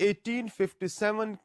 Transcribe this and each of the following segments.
1857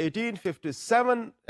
1857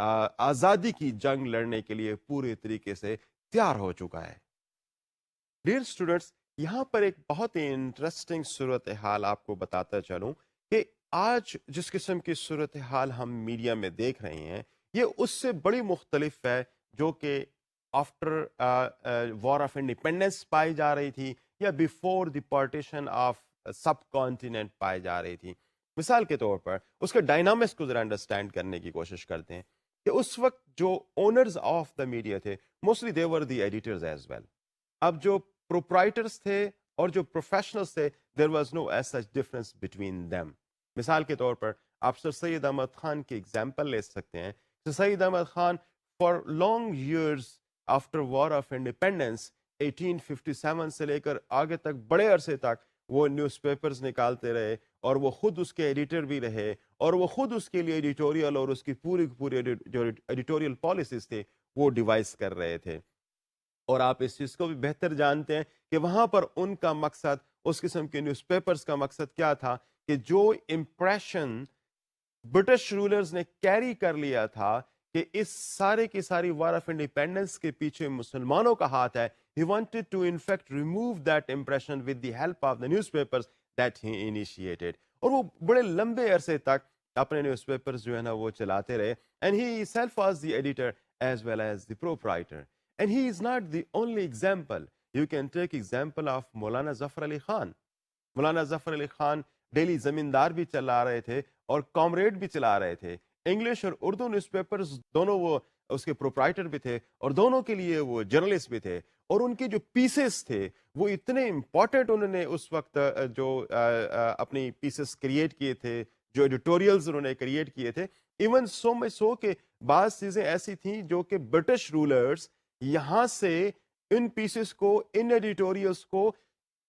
آزادی کی جنگ لڑنے کے لیے پورے طریقے سے تیار ہو چکا ہے. ڈیئر اسٹوڈنٹس، یہاں پر ایک بہت ہی انٹرسٹنگ صورتحال آپ کو بتاتا چلوں کہ آج جس قسم کی صورتحال ہم میڈیا میں دیکھ رہے ہیں یہ اس سے بڑی مختلف ہے جو کہ آفٹر وار آف انڈیپینڈنس پائی جا رہی تھی یا before the partition of subcontinent پائی جا رہی تھی. مثال کے طور پر اس کے ڈائنامکس کو ذرا انڈرسٹینڈ کرنے کی کوشش کرتے ہیں کہ اس وقت جو اونرز آف دا میڈیا تھے mostly they were the editors as well. اب جو پروپرائٹرز تھے اور جو پروفیشنلز تھے there was no as such difference between them. مثال کے طور پر آپ سر سید احمد خان کی ایگزامپل لے سکتے ہیں. Sir Syed Ahmad Khan for long years after war of independence 1857 سے لے کر آگے تک بڑے عرصے تک وہ نیوز پیپرز نکالتے رہے اور وہ خود اس کے ایڈیٹر بھی رہے اور وہ خود اس کے لیے ایڈیٹوریل اور اس کی پوری جو ایڈیٹوریل پالیسیز تھے وہ ڈیوائز کر رہے تھے. اور آپ اس چیز کو بھی بہتر جانتے ہیں کہ وہاں پر ان کا مقصد اس قسم کے نیوز پیپرز کا مقصد کیا تھا کہ جو امپریشن برٹش رولرز نے کیری کر لیا تھا کہ اس سارے کی ساری وار آف انڈیپینڈنس کے پیچھے مسلمانوں کا ہاتھ ہے, he wanted to in fact remove that impression with the help of the newspapers that he initiated. اور وہ بڑے لمبے عرصے تک اپنے نیوز پیپرز جو ہے نا وہ چلاتے رہے and he himself was the editor as well as the proprietor. And he is not the only example. You can take example of Maulana Zafar Ali Khan. Maulana Zafar Ali Khan daily زمیندار بھی چلا رہے تھے اور کامریڈ بھی چلا رہے تھے. انگلش اور اردو نیوز پیپرز دونوں وہ اس کے پروپرائٹر بھی تھے اور دونوں کے لیے وہ جرنلسٹ بھی تھے. اور ان کے جو پیسز تھے وہ اتنے امپورٹنٹ انہوں نے اس وقت جو اپنی پیسز کریٹ کیے تھے, جو ایڈیٹوریلز انہوں نے کریٹ کیے تھے, ایون سو مچ سو کہ بعض چیزیں ایسی تھیں جو کہ برٹش رولرز یہاں سے ان پیسز کو, ان ایڈیٹوریلز کو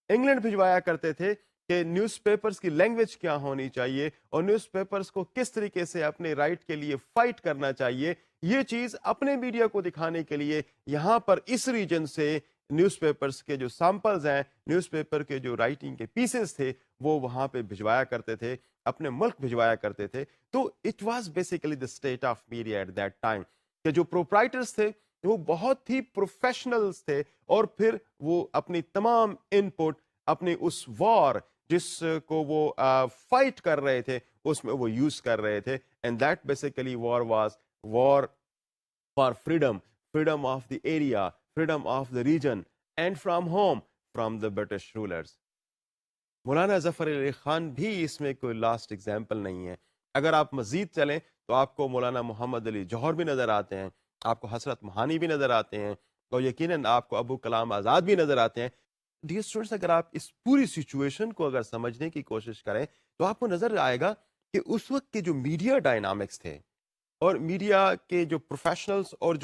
انگلینڈ بھجوایا کرتے تھے کہ نیوز پیپرز کی لینگویج کیا ہونی چاہیے اور نیوز پیپرز کو کس طریقے سے اپنے رائٹ کے لیے فائٹ کرنا چاہیے. یہ چیز اپنے میڈیا کو دکھانے کے لیے یہاں پر اس ریجن سے نیوز پیپرز کے جو سیمپلز ہیں, نیوز پیپر کے جو رائٹنگ کے پیسز تھے وہ وہاں پہ بھجوایا کرتے تھے, اپنے ملک بھجوایا کرتے تھے. تو it was basically the state of media at that time کہ جو پروپرائٹرز تھے وہ بہت ہی پروفیشنلز تھے اور پھر وہ اپنی تمام ان پٹ اپنی اس وار جس کو وہ فائٹ کر رہے تھے اس میں وہ یوز کر رہے تھے. And that basically war was war for freedom, freedom of the area, freedom of the region, and from home, from the British rulers. مولانا ظفر علی خان بھی اس میں کوئی لاسٹ ایگزامپل نہیں ہے. اگر آپ مزید چلیں تو آپ کو مولانا محمد علی جوہر بھی نظر آتے ہیں, آپ کو حسرت مہانی بھی نظر آتے ہیں اور یقیناً آپ کو ابو کلام آزاد بھی نظر آتے ہیں. ڈیئر اسٹوڈنٹس, اگر آپ اس پوری سچویشن کو اگر سمجھنے کی کوشش کریں تو آپ کو نظر آئے گا کہ اس وقت کے جو میڈیا ڈائنامکس تھے اور میڈیا کے جو پروفیشنلز اور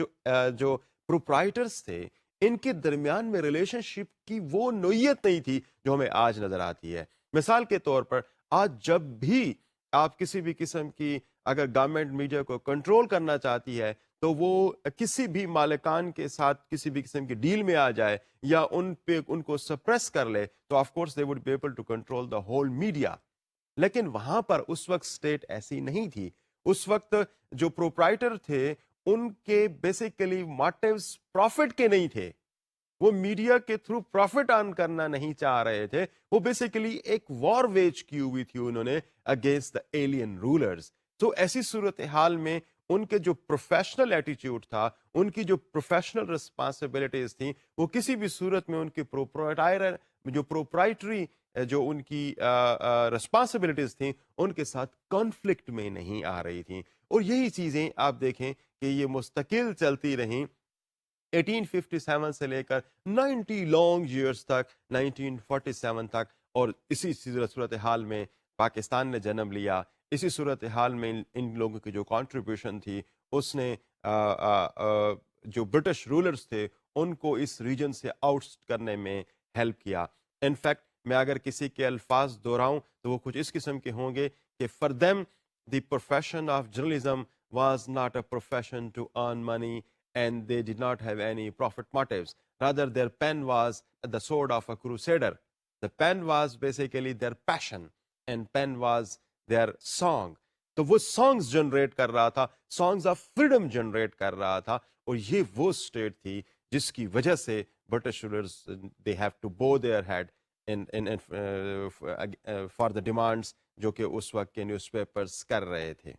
جو پروپرائٹرز تھے ان کے درمیان میں ریلیشن شپ کی وہ نوعیت نہیں تھی جو ہمیں آج نظر آتی ہے. مثال کے طور پر آج جب بھی آپ کسی بھی قسم کی اگر گورنمنٹ میڈیا کو کنٹرول کرنا چاہتی ہے تو وہ کسی بھی مالکان کے ساتھ کسی بھی قسم کی ڈیل میں آ جائے یا ان کو سپریس کر لے تو of course they would be able to control the whole media. لیکن وہاں پر اس وقت سٹیٹ ایسی نہیں تھی. اس وقت جو پروپرائٹر تھے ان کے بیسیکلی موٹیوز پروفٹ کے نہیں تھے, وہ میڈیا کے تھرو پروفٹ ارن کرنا نہیں چاہ رہے تھے, وہ بیسیکلی ایک وار ویج کی ہوئی تھی انہوں نے اگینسٹ دا ایلین رولرز. تو ایسی صورتحال میں ان کے جو پروفیشنل ایٹیٹیوڈ تھا, ان کی جو پروفیشنل رسپانسبلٹیز تھیں, وہ کسی بھی صورت میں ان کے پروپرائٹری جو ان کی رسپانسبلٹیز تھیں ان کے ساتھ کانفلکٹ میں نہیں آ رہی تھیں. اور یہی چیزیں آپ دیکھیں کہ یہ مستقل چلتی رہیں 1857 سے لے کر 90 لانگ ایئرس تک, 1947 تک. اور اسی صورتحال میں پاکستان نے جنم لیا. اسی صورتحال میں ان لوگوں کی جو کنٹریبیوشن تھی اس نے جو برٹش رولرز تھے ان کو اس ریجن سے آؤٹ کرنے میں ہیلپ کیا. انفیکٹ میں اگر کسی کے الفاظ دہراؤں تو وہ کچھ اس قسم کے ہوں گے کہ for them the profession of journalism was not a profession to earn money and they did not have any profit motives. Rather, their pen was the sword of a crusader. The pen was basically their passion and pen was their song. تو وہ songs generate کر رہا تھا، songs of freedom generate کر رہا تھا، اور یہ وہ اسٹیٹ تھی جس کی وجہ سے British rulers they have to bow their head for the demands جو کہ اس وقت کے نیوز پیپرز کر رہے تھے۔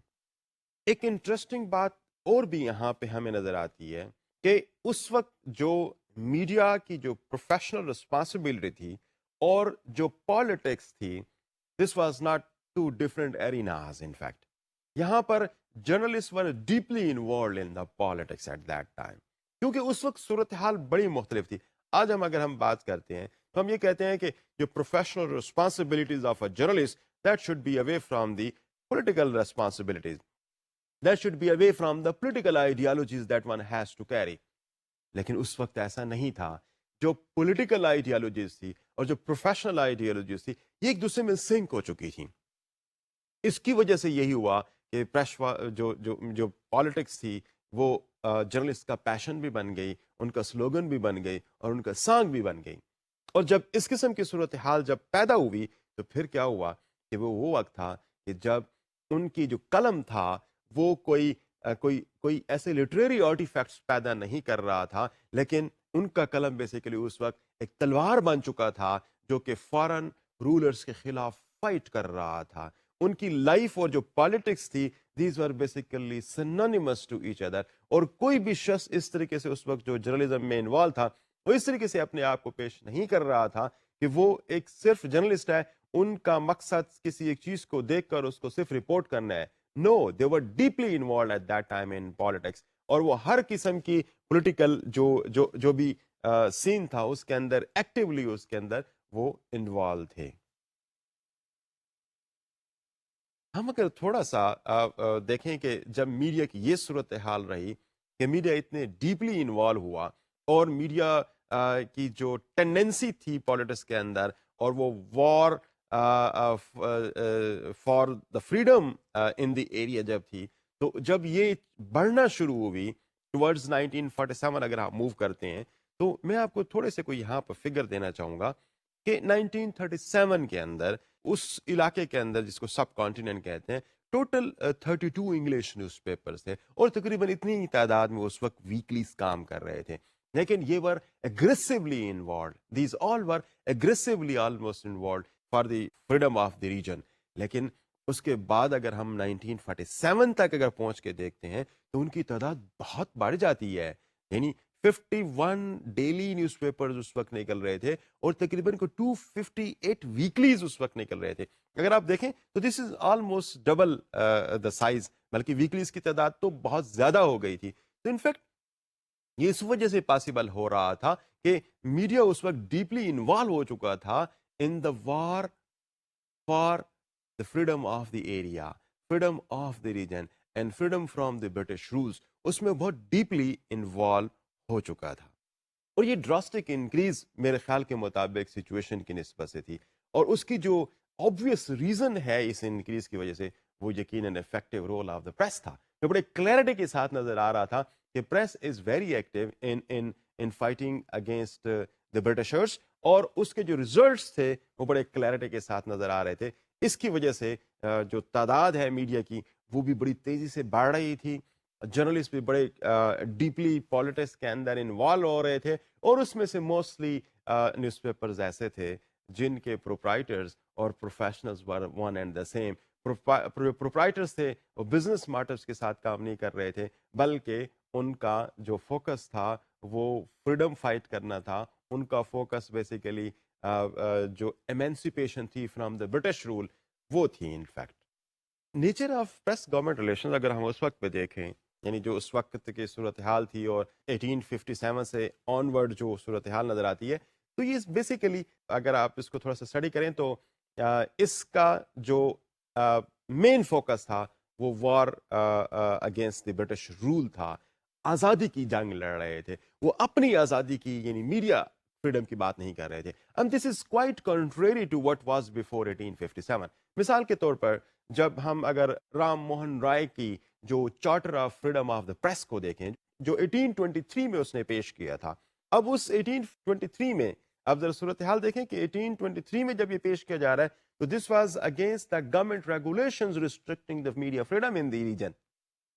ایک انٹرسٹنگ بات اور بھی یہاں پہ ہمیں نظر آتی ہے کہ اس وقت جو میڈیا کی جو پروفیشنل رسپانسبلٹی تھی اور جو پالیٹکس تھی، this was not two different arenas in fact. یہاں پر journalist were deeply involved in the politics at that time, کیونکہ اس وقت صورتحال بڑی مختلف تھی۔ آج اگر ہم بات کرتے ہیں تو ہم یہ کہتے ہیں کہ جو professional responsibilities of a journalist that should be away from the political responsibilities, that should be away from the political ideologies that one has to carry۔ لیکن اس وقت ایسا نہیں تھا۔ جو پولیٹیکل آئیڈیالوجیز تھی اور جو پروفیشنل آئیڈیالوجیز تھی، یہ ایک دوسرے میں سنک ہو چکی تھیں۔ اس کی وجہ سے یہی ہوا کہ جو پالیٹکس تھی وہ جرنلسٹ کا پیشن بھی بن گئی، ان کا سلوگن بھی بن گئی اور ان کا سانگ بھی بن گئی۔ اور جب اس قسم کی صورتحال جب پیدا ہوئی تو پھر کیا ہوا کہ وہ وقت تھا کہ جب ان کی جو قلم تھا وہ کوئی ایسے لٹریری آرٹیفیکٹس پیدا نہیں کر رہا تھا، لیکن ان کا قلم بیسیکلی اس وقت ایک تلوار بن چکا تھا جو کہ فارن رولرز کے خلاف فائٹ کر رہا تھا۔ ان کی لائف اور جو پالیٹکس تھی، these were basically synonymous to each other, اور کوئی بھی شخص اس طریقے سے اس وقت جو جرنلزم میں انوالو تھا وہ اس طریقے سے اپنے آپ کو پیش نہیں کر رہا تھا کہ وہ ایک صرف جرنلسٹ ہے، ان کا مقصد کسی ایک چیز کو دیکھ کر اس کو صرف رپورٹ کرنا ہے۔ No, they were deeply involved at that time in politics، اور وہ ہر قسم کی پولیٹیکل جو بھی سین تھا اس کے اندر ایکٹیولی اس کے اندر وہ انوالو تھے۔ ہم اگر تھوڑا سا دیکھیں کہ جب میڈیا کی یہ صورتحال رہی کہ میڈیا اتنے ڈیپلی انوالو ہوا، اور میڈیا کی جو ٹینڈنسی تھی پالیٹکس کے اندر، اور وہ war for the freedom in the area جب تھی، تو جب یہ بڑھنا شروع ہوئی ٹورڈز 1947، اگر آپ موو کرتے ہیں تو میں آپ کو تھوڑے سے کوئی یہاں پر فگر دینا چاہوں گا کہ 1937 کے اندر اس علاقے کے اندر جس کو سب کانٹیننٹ کہتے ہیں، ٹوٹل 32 انگلش نیوز پیپرز تھے، اور تقریباً اتنی تعداد میں اس وقت ویکلیز کام کر رہے تھے، لیکن یہ were aggressively involved, these all were aggressively almost involved for the freedom of the region. لیکن اس کے بعد اگر ہم 1947 تک اگر پہنچ کے دیکھتے ہیں تو ان کی تعداد بہت بڑھ جاتی ہے، یعنی 51 ڈیلی نیوز پیپرز اس وقت نکل رہے تھے، اور تقریباً 258 ویکلیز اس وقت نکل رہے تھے۔ اگر آپ دیکھیں تو this is almost double the size, بلکہ ویکلیز کی تعداد تو بہت زیادہ ہو گئی تھی۔ تو انفیکٹ یہ اس وجہ سے پاسبل ہو رہا تھا کہ میڈیا اس وقت ڈیپلی انوالو ہو چکا تھا in the war for the freedom of the area, freedom of the region and freedom from the British rules، اس میں بہت ڈیپلی انوالو ہو چکا تھا۔ اور یہ ڈراسٹک انکریز میرے خیال کے مطابق سچویشن کی نسبت سے تھی، اور اس کی جو obvious ریزن ہے اس انکریز کی وجہ سے وہ یقیناً effective role of the press تھا، جو بڑے کلیئرٹی کے ساتھ نظر آ رہا تھا کہ press is very active in fighting against the Britishers, اور اس کے جو ریزلٹس تھے وہ بڑے کلیئرٹی کے ساتھ نظر آ رہے تھے۔ اس کی وجہ سے جو تعداد ہے میڈیا کی وہ بھی بڑی تیزی سے بڑھ رہی تھی، جرنلسٹ بھی بڑے ڈیپلی پالیٹکس کے اندر انوالو ہو رہے تھے، اور اس میں سے موسٹلی نیوز پیپرز ایسے تھے جن کے پروپرائٹرز اور professionals were one and the same. Proprietors تھے وہ بزنس ماٹرز کے ساتھ کام نہیں کر رہے تھے، بلکہ ان کا جو فوکس تھا وہ فریڈم فائٹ کرنا تھا، ان کا فوکس بیسیکلی جو ایمینسیپیشن تھی فرام دا برٹش رول وہ تھی۔ In fact nature of press government relation اگر ہم اس وقت پہ دیکھیں، یعنی جو اس وقت کی صورتحال تھی اور 1857 سے آن ورڈ جو صورتحال نظر آتی ہے، تو یہ بیسیکلی اگر آپ اس کو تھوڑا سا اسٹڈی کریں تو اس کا جو مین فوکس تھا وہ war against the British rule تھا، آزادی کی جنگ لڑ رہے تھے، وہ اپنی آزادی کی یعنی میڈیا فریڈم کی بات نہیں کر رہے تھے۔ And this is quite contrary to what was before 1857۔ مثال کے طور پر جب ہم اگر رام موہن رائے کی جو charter of freedom of the press کو دیکھیں جو 1823 میں اس نے پیش کیا تھا، اب اس 1823 میں اب ذرا صورتحال دیکھیں کہ 1823 میں جب یہ پیش کیا جا رہا ہے تو this was against the government regulations restricting the media freedom in the region.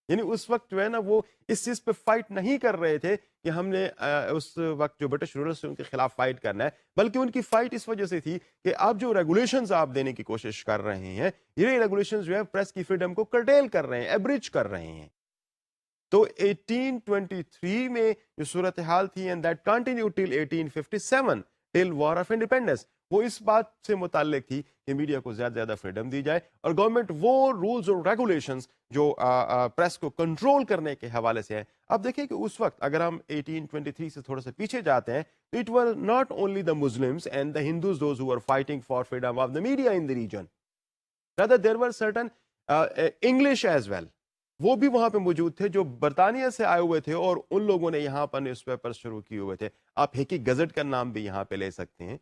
یعنی اس وقت جو ہے نا وہ اس چیز پہ فائٹ نہیں کر رہے تھے کہ ہم نے اس وقت جو برٹش رولرز سے ان کے خلاف فائٹ کرنا ہے، بلکہ ان کی فائٹ اس وجہ سے تھی کہ آپ جو ریگولیشنز آپ دینے کی کوشش کر رہے ہیں، یہ ریگولیشنز جو ہے پریس کی فریڈم کو کرٹیل کر رہے ہیں، ایبریج کر رہے ہیں. تو 1823 میں جو صورتحال تھی and that continue till 1857 till war of independence, وہ اس بات سے متعلق تھی کہ میڈیا کو زیادہ زیادہ فریڈم دی جائے اور گورنمنٹ وہ رولز اور ریگولیشنز جو پریس کو کنٹرول کرنے کے حوالے سے ہیں. اب دیکھیں کہ اس وقت اگر ہم 1823 سے تھوڑا سا پیچھے جاتے ہیں تو it were not only the Muslims and the Hindus those who were fighting for freedom of the media in the region, rather there were certain English as well. وہ بھی وہاں پہ موجود تھے جو برطانیہ سے آئے ہوئے تھے اور ان لوگوں نے یہاں پر نیوز پیپر شروع کیے ہوئے تھے. آپ ہیکی گزٹ کا نام بھی یہاں پہ لے سکتے ہیں.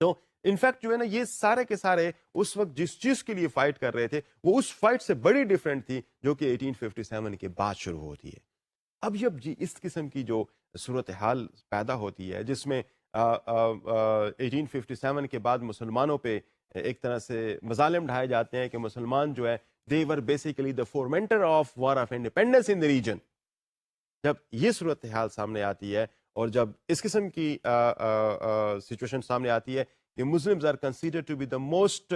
تو انفیکٹ جو ہے نا یہ سارے کے سارے اس وقت جس چیز کے لیے فائٹ کر رہے تھے وہ اس فائٹ سے بڑی ڈیفرنٹ تھی جو کہ 1857 کے بعد شروع ہوتی ہے. اب جب جی اس قسم کی جو صورتحال پیدا ہوتی ہے جس میں 1857 کے بعد مسلمانوں پہ ایک طرح سے مظالم ڈھائے جاتے ہیں کہ مسلمان جو ہے they were basically the fomenter of war of independence in the region. جب یہ صورتحال سامنے آتی ہے اور جب اس قسم کی سچویشن سامنے آتی ہے کہ Muslims are considered to be the most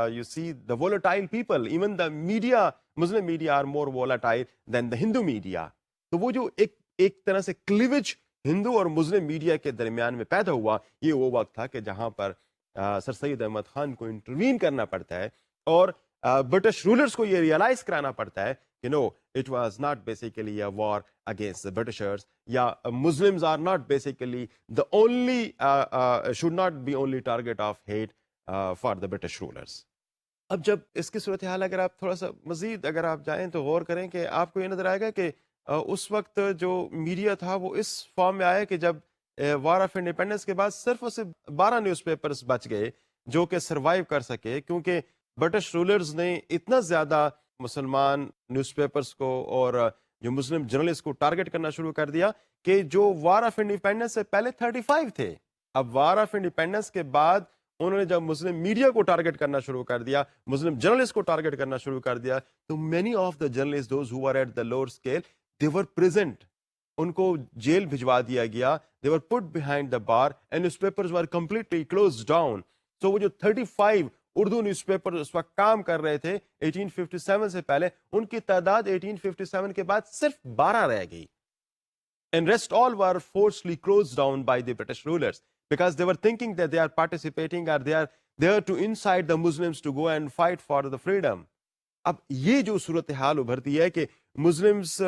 you see the volatile people, even the media, Muslim media are more volatile than the Hindu media. تو وہ جو ایک طرح سے کلیویج ہندو اور مسلم میڈیا کے درمیان میں پیدا ہوا، یہ وہ وقت تھا کہ جہاں پر سر سید احمد خان کو انٹروین کرنا پڑتا ہے اور برٹش رولرز کو یہ ریئلائز کرانا پڑتا ہے کہ no it was not basically a war against the Britishers, یا Muslims are not basically the only should not be only target of hate for the British rulers. اب جب اس کی صورتحال اگر آپ تھوڑا سا مزید اگر آپ جائیں تو غور کریں کہ آپ کو یہ نظر آئے گا کہ اس وقت جو میڈیا تھا وہ اس فارم میں آیا کہ جب وار آف انڈیپینڈنس کے بعد صرف اور صرف 12 نیوز پیپرز بچ گئے جو کہ سروائیو کر سکے، کیونکہ برٹش رولرز نے اتنا زیادہ مسلمان نیوز پیپرز کو اور جو مسلم جرنلسٹ کو ٹارگٹ کرنا شروع کر دیا کہ جو وار آف انڈیپینڈنس سے پہلے 35 تھے، اب وار آف انڈیپینڈنس کے بعد انہوں نے جب مسلم میڈیا کو ٹارگٹ کرنا شروع کر دیا، مسلم جرنلسٹ کو ٹارگٹ کرنا شروع کر دیا، تو many of the journalist those who were at the lower scale they were present, ان کو جیل بھجوا دیا گیا، they were put behind the bar and newspapers were completely closed down. So وہ جو 35 اردو نیوز پیپر اس وقت کام کر رہے تھے 1857 سے پہلے، ان کی تعداد 1857 کے بعد صرف 12 رہ گئی. And rest all were forcibly closed down by the British rulers because they were thinking that they are participating or they are there to incite the Muslims to go and fight for the freedom. اب یہ جو صورتحال ابھرتی ہے کہ Muslims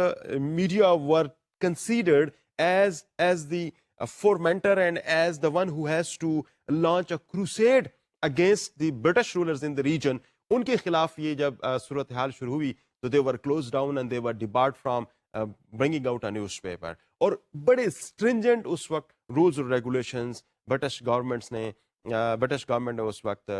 media were considered as the fomenter and as the one who has to launch a crusade against the British rulers in the region. ان کے خلاف یہ جب صورتحال شروع ہوئی تو they were closed down and they were debarred from bringing out a newspaper. اور بڑے stringent اس وقت rules اور regulations برٹش گورنمنٹ نے اس وقت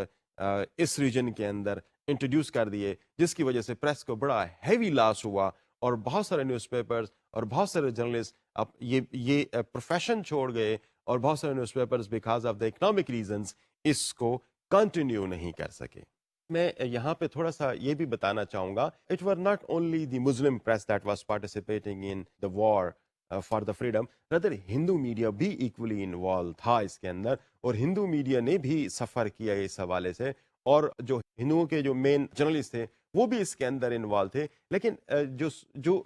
اس ریجن کے اندر انٹروڈیوس کر دیے، جس کی وجہ سے پریس کو بڑا ہیوی لاس ہوا اور بہت سارے نیوز پیپرز اور بہت سارے جرنلسٹ اب یہ پروفیشن چھوڑ گئے اور بہت سارے newspapers because of the economic reasons اس کو کنٹینیو نہیں کر سکے. میں یہاں پہ تھوڑا سا یہ بھی بتانا چاہوں گا، it were not only the Muslim press that was participating in the war for the freedom, rather Hindu media بھی ایکولی انوالو تھا اس کے اندر، اور ہندو میڈیا نے بھی سفر کیا اس حوالے سے، اور جو ہندوؤں کے جو مین جرنلسٹ تھے وہ بھی اس کے اندر انوالو تھے. لیکن جو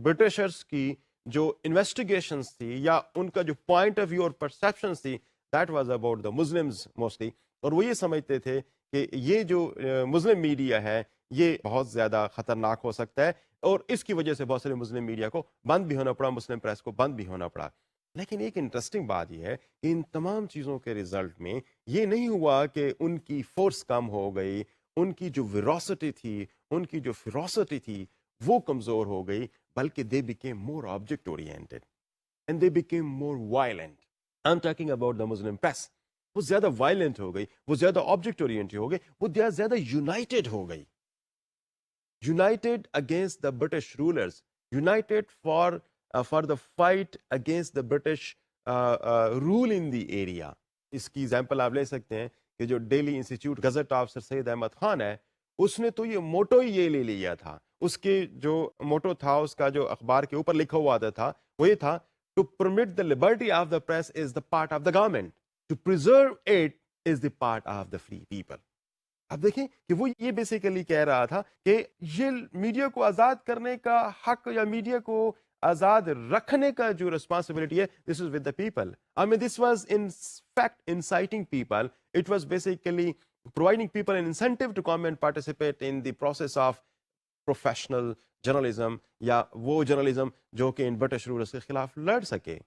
برٹشرس کی جو انویسٹیگیشنز تھی یا ان کا جو پوائنٹ آف ویو اور پرسیپشنز تھی that was about the Muslims mostly, اور وہ یہ سمجھتے تھے کہ یہ جو مسلم میڈیا ہے یہ بہت زیادہ خطرناک ہو سکتا ہے، اور اس کی وجہ سے بہت سارے مسلم میڈیا کو بند بھی ہونا پڑا، مسلم پریس کو بند بھی ہونا پڑا. لیکن ایک انٹرسٹنگ بات یہ ہے کہ ان تمام چیزوں کے ریزلٹ میں یہ نہیں ہوا کہ ان کی فورس کم ہو گئی، ان کی جو ویروسٹی تھی، ان کی جو فیروسٹی تھی وہ کمزور ہو گئی، بلکہ they became more object oriented and they became more violent. I am talking about the Muslim press. وہ زیادہ وائلنٹ ہو گئی، وہ زیادہ آبجیکٹ اورینٹڈ ہو گئی، وہ زیادہ یونائٹڈ ہو گئی، united against the British rulers, united for the fight against the British rule in the area. اس کی ایگزامپل آپ لے سکتے ہیں کہ جو daily Institute Gazette of Sir Syed Ahmad Khan ہے، اس نے تو یہ موٹو ہی یہ لے لیا تھا. اس کے جو موٹو تھا، اس کا جو اخبار کے اوپر لکھا ہوا تھا وہ یہ تھا: to permit the liberty of the press is the part of the government, to preserve it is the part of the free people. اب دیکھیں کہ وہ یہ بیسیکلی کہہ رہا تھا کہ یہ میڈیا کو آزاد کرنے کا حق یا میڈیا کو آزاد رکھنے کا جو ریسپانسبلٹی ہے، this is with the people. I mean this was in fact inciting people. It was basically providing people an incentive to come and participate in the process of professional journalism, یا وہ journalism جو کہ ان British rulers کے خلاف لڑ سکے.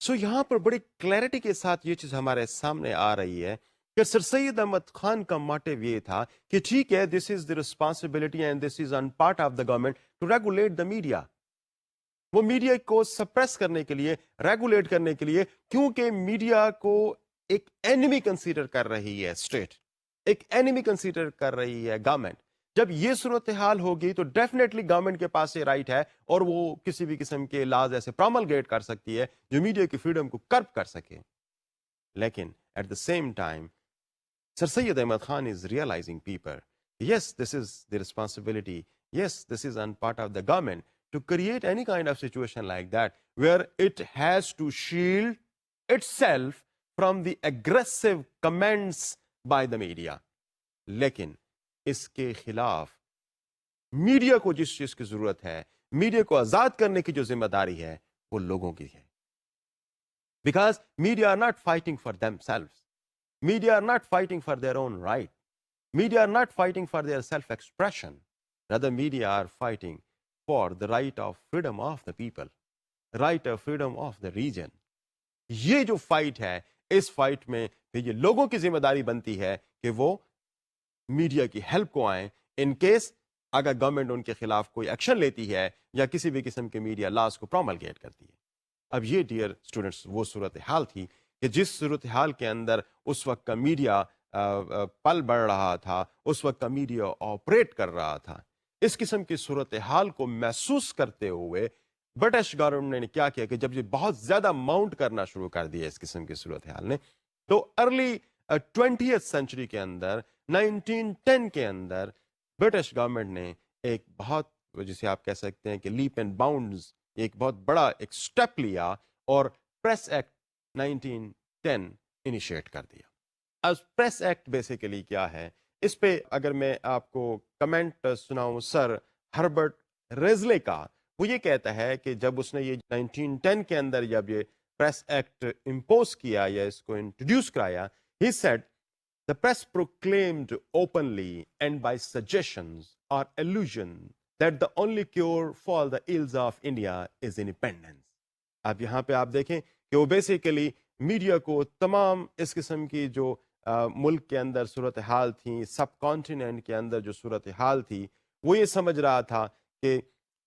سو یہاں پر بڑی کلیئرٹی کے ساتھ یہ چیز ہمارے سامنے آ رہی ہے کہ سر سید احمد خان کا موٹیو یہ تھا کہ ٹھیک ہے، this is the responsibility and this is on part of the government to regulate the media. وہ میڈیا کو سپریس کرنے کے لیے، ریگولیٹ کرنے کے لیے، کیونکہ میڈیا کو ایک اینیمی کنسیڈر کر رہی ہے اسٹیٹ، ایک اینیمی کنسیڈر کر رہی ہے گورنمنٹ. جب یہ صورتحال ہوگی تو ڈیفینیٹلی گورنمنٹ کے پاس یہ رائٹ ہے اور وہ کسی بھی قسم کے لاز ایسے پروملگیٹ کر سکتی ہے جو میڈیا کی فریڈم کو کرب کر سکے. لیکن at the same time sir Syed Ahmad Khan is realizing people, yes, this is the responsibility, yes, this is on part of the government to create any kind of situation like that where it has to shield itself from the aggressive comments by the media. لیکن اس کے خلاف media کو جس چیز کی ضرورت ہے، میڈیا کو آزاد کرنے کی جو ذمہ داری ہے، وہ لوگوں کی ہے. Because media are not fighting for themselves. Media are not fighting for their own right. Media are not fighting for their self-expression. Rather, media are fighting for the right of freedom of the people, right of freedom of the region. یہ جو fight ہے، اس fight میں یہ لوگوں کی ذمہ داری بنتی ہے کہ وہ میڈیا کی ہیلپ کو آئیں ان کیس اگر گورنمنٹ ان کے خلاف کوئی ایکشن لیتی ہے یا کسی بھی قسم کے میڈیا لاز کو پروملگیٹ کرتی ہے. اب یہ ڈیئر اسٹوڈنٹس وہ صورتحال تھی کہ جس صورتحال کے اندر اس وقت کا میڈیا پل بڑھ رہا تھا، اس وقت کا میڈیا آپریٹ کر رہا تھا. اس قسم کی صورتحال کو محسوس کرتے ہوئے برٹش گورنمنٹ نے کیا کیا کہ جب یہ بہت زیادہ ماؤنٹ کرنا شروع کر دیا اس قسم کی صورتحال نے، تو ارلی 20th سینچری کے اندر 1910 کے اندر برٹش گورنمنٹ نے ایک بہت، جسے آپ کہہ سکتے ہیں کہ لیپ اینڈ باؤنڈز، ایک بہت بڑا ایک سٹیپ لیا اور پریس ایکٹ 1910 انیشیٹ کر دیا. اب پریس ایکٹ بیسیکلی کیا ہے، اس پہ اگر میں آپ کو کمنٹ سناؤں سر ہربرٹ ریزلے کا، وہ یہ کہتا ہے کہ جب اس نے یہ 1910 کے اندر جب یہ پریس ایکٹ امپوز کیا یا اس کو انٹروڈیوس کرایا، he said the press proclaimed openly and by suggestions or allusion that the only cure for the ills of India is independence. اب یہاں پہ آپ دیکھیں کہ وہ بیسیکلی میڈیا کو تمام اس قسم کی جو ملک کے اندر صورتحال تھیں، سب کانٹیننٹ کے اندر جو صورتحال تھی، وہ یہ سمجھ رہا تھا کہ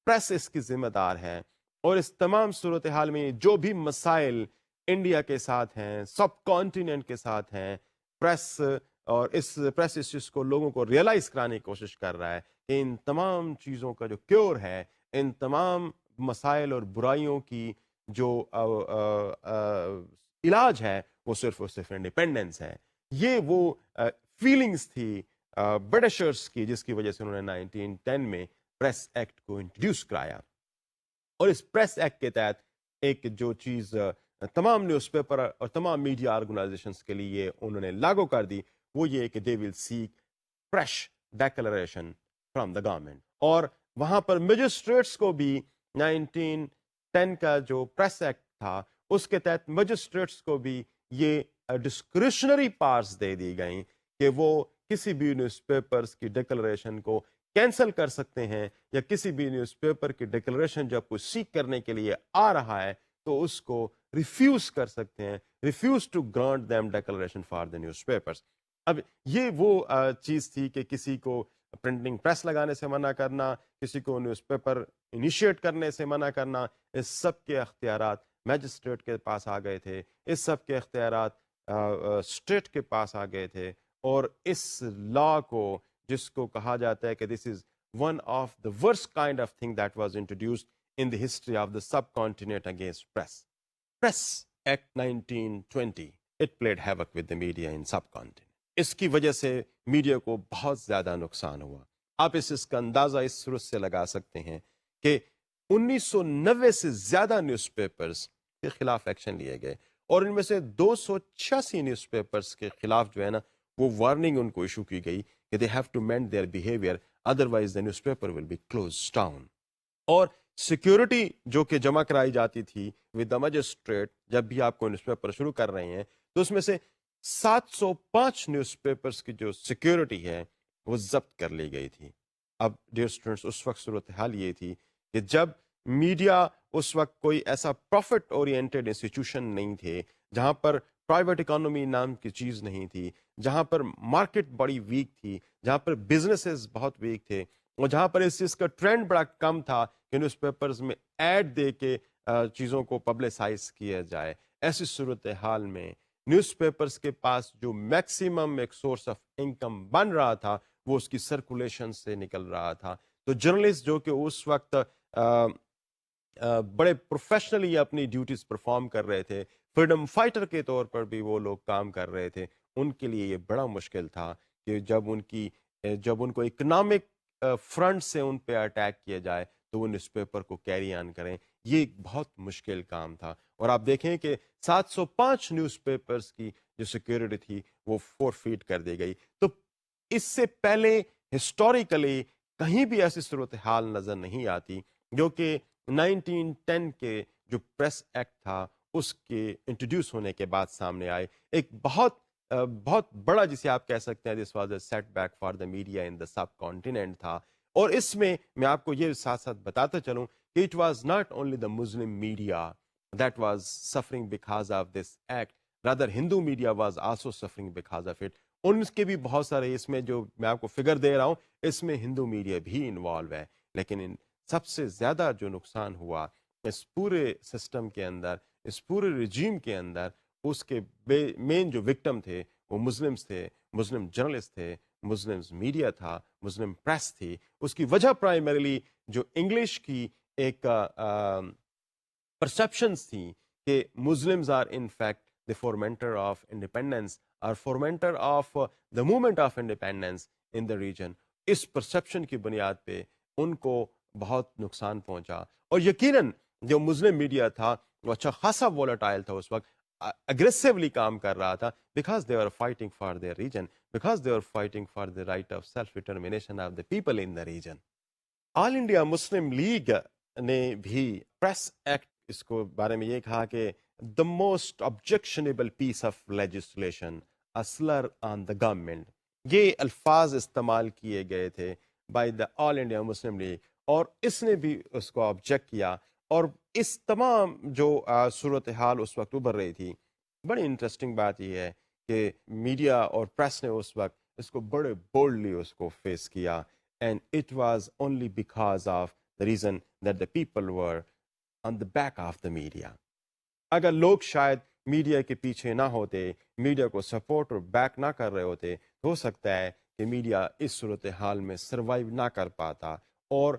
پریس اس کی ذمہ دار ہے اور اس تمام صورتحال میں جو بھی مسائل انڈیا کے ساتھ ہیں، سب کانٹیننٹ کے ساتھ ہیں، پریس اور اس پریس اس چیز کو لوگوں کو ریئلائز کرانے کی کوشش کر رہا ہے کہ ان تمام چیزوں کا جو کیور ہے، ان تمام مسائل اور برائیوں کی جو علاج ہے، وہ صرف اور صرف انڈیپینڈنس ہے. یہ وہ فیلنگز تھی برٹشرس کی جس کی وجہ سے انہوں نے 1910 میں پریس ایکٹ کو انٹروڈیوس کرایا. اور اس پریس ایکٹ کے تحت ایک جو چیز تمام نیوز پیپر اور تمام میڈیا آرگنائزیشنز کے لیے انہوں نے لاگو کر دی، وہ یہ کہ they will seek fresh declaration from the government. اور وہاں پر مجسٹریٹس کو بھی 1910 کا جو پریس ایکٹ تھا اس کے تحت مجسٹریٹس کو بھی یہ ڈسکریشنری پاورز دے دی گئیں کہ وہ کسی بھی نیوز پیپرز کی ڈیکلریشن کو کینسل کر سکتے ہیں، یا کسی بھی نیوز پیپر کی ڈیکلریشن جب کوئی سیک کرنے کے لیے آ رہا ہے تو اس کو ریفیوز کر سکتے ہیں، refuse to grant them declaration for the newspapers. اب یہ وہ چیز تھی کہ کسی کو پرنٹنگ پریس لگانے سے منع کرنا، کسی کو نیوز پیپر انیشیٹ کرنے سے منع کرنا، اس سب کے اختیارات میجسٹریٹ کے پاس آ گئے تھے، اس سب کے اختیارات اسٹیٹ کے پاس آ گئے تھے. اور اس لا کو، جس کو کہا جاتا ہے کہ this is one of the worst kind of thing that was introduced in the history of the subcontinent against press. Press Act 1920 it played havoc with the media in subcontinent. اس کی وجہ سے میڈیا کو بہت زیادہ نقصان ہوا. آپ اس کا اندازہ اس صورت سے لگا سکتے ہیں کہ 1990 سے زیادہ نیوز پیپرز کے خلاف ایکشن لیے گئے اور ان میں سے 286 نیوز پیپرز کے خلاف جو ہے نا وہ وارننگ ان کو ایشو کی گئی کہ they have to mend their behavior otherwise the newspaper will be closed down. اور سیکیورٹی جو کہ جمع کرائی جاتی تھی ود دا مجسٹریٹ جب بھی آپ کو نیوز پیپر شروع کر رہے ہیں تو اس میں سے 705 نیوز پیپرز کی جو سیکیورٹی ہے وہ ضبط کر لی گئی تھی. اب ڈیئر اسٹوڈنٹس اس وقت صورتحال یہ تھی کہ جب میڈیا اس وقت کوئی ایسا پروفٹ اورینٹیڈ انسٹیٹیوشن نہیں تھے جہاں پر پرائیویٹ اکانومی نام کی چیز نہیں تھی, جہاں پر مارکیٹ بڑی ویک تھی, جہاں پر بزنسز بہت ویک تھے اور جہاں پر اس چیز کا ٹرینڈ بڑا کم تھا کہ نیوز پیپرز میں ایڈ دے کے چیزوں کو پبلسائز کیا جائے. ایسی صورتحال میں نیوز پیپرز کے پاس جو میکسیمم ایک سورس آف انکم بن رہا تھا وہ اس کی سرکولیشن سے نکل رہا تھا. تو جرنلسٹ جو کہ اس وقت بڑے پروفیشنلی اپنی ڈیوٹیز پرفارم کر رہے تھے, فریڈم فائٹر کے طور پر بھی وہ لوگ کام کر رہے تھے, ان کے لیے یہ بڑا مشکل تھا کہ جب ان کو اکنامک فرنٹ سے ان پہ اٹیک کیا جائے تو وہ نیوز پیپر کو کیری آن کریں. یہ ایک بہت مشکل کام تھا اور آپ دیکھیں کہ 705 نیوز پیپرز کی جو سیکیورٹی تھی وہ فورفیٹ کر دی گئی. تو اس سے پہلے ہسٹوریکلی کہیں بھی ایسی صورتحال نظر نہیں آتی جو کہ 1910 کے جو پریس ایکٹ تھا اس کے انٹروڈیوس ہونے کے بعد سامنے آئے. ایک بہت بڑا جسے آپ کہہ سکتے ہیں this was a setback for the media in the subcontinent تھا. اور اس میں آپ کو یہ ساتھ ساتھ بتاتا چلوں کہ it was not only the Muslim media that was suffering because of this act, rather Hindu media was also suffering because of it. ان کے بھی بہت سارے اس میں جو میں آپ کو فگر دے رہا ہوں اس میں ہندو میڈیا بھی انوالو ہے, لیکن سب سے زیادہ جو نقصان ہوا اس پورے سسٹم کے اندر, اس پورے رجیم کے اندر, اس کے مین جو وکٹم تھے وہ مسلمز تھے, مسلم جرنلسٹ تھے, مسلمز میڈیا تھا, مسلم پریس تھی. اس کی وجہ پرائمریلی جو انگلش کی ایک پرسیپشنز تھیں کہ Muslims are in fact the fomenter of independence or fomenter of the movement of independence in the region. اس پرسیپشن کی بنیاد پہ ان کو بہت نقصان پہنچا اور یقیناً جو مسلم میڈیا تھا وہ اچھا خاصا وولٹائل تھا اس وقت, اگریسولی کام کر رہا تھا because they were fighting for their region, because they were fighting for the right of self-determination of the people in the region. All India Muslim league نے بھی پریس ایکٹ اس کو بارے میں یہ کہا کہ the most objectionable piece of legislation, a slur on the government. یہ الفاظ استعمال کیے گئے تھے by the all India Muslim league اور اس نے بھی اس کو آبجیکٹ کیا. اور اس تمام جو صورتحال اس وقت ابھر رہی تھی, بڑی انٹرسٹنگ بات یہ ہے کہ میڈیا اور پریس نے اس وقت اس کو بڑے بولڈلی اس کو فیس کیا, and it was only because of the reason that the people were on the back of the media. اگر لوگ شاید میڈیا کے پیچھے نہ ہوتے, میڈیا کو سپورٹ اور بیک نہ کر رہے ہوتے, ہو سکتا ہے کہ میڈیا اس صورتحال میں سروائیو نہ کر پاتا اور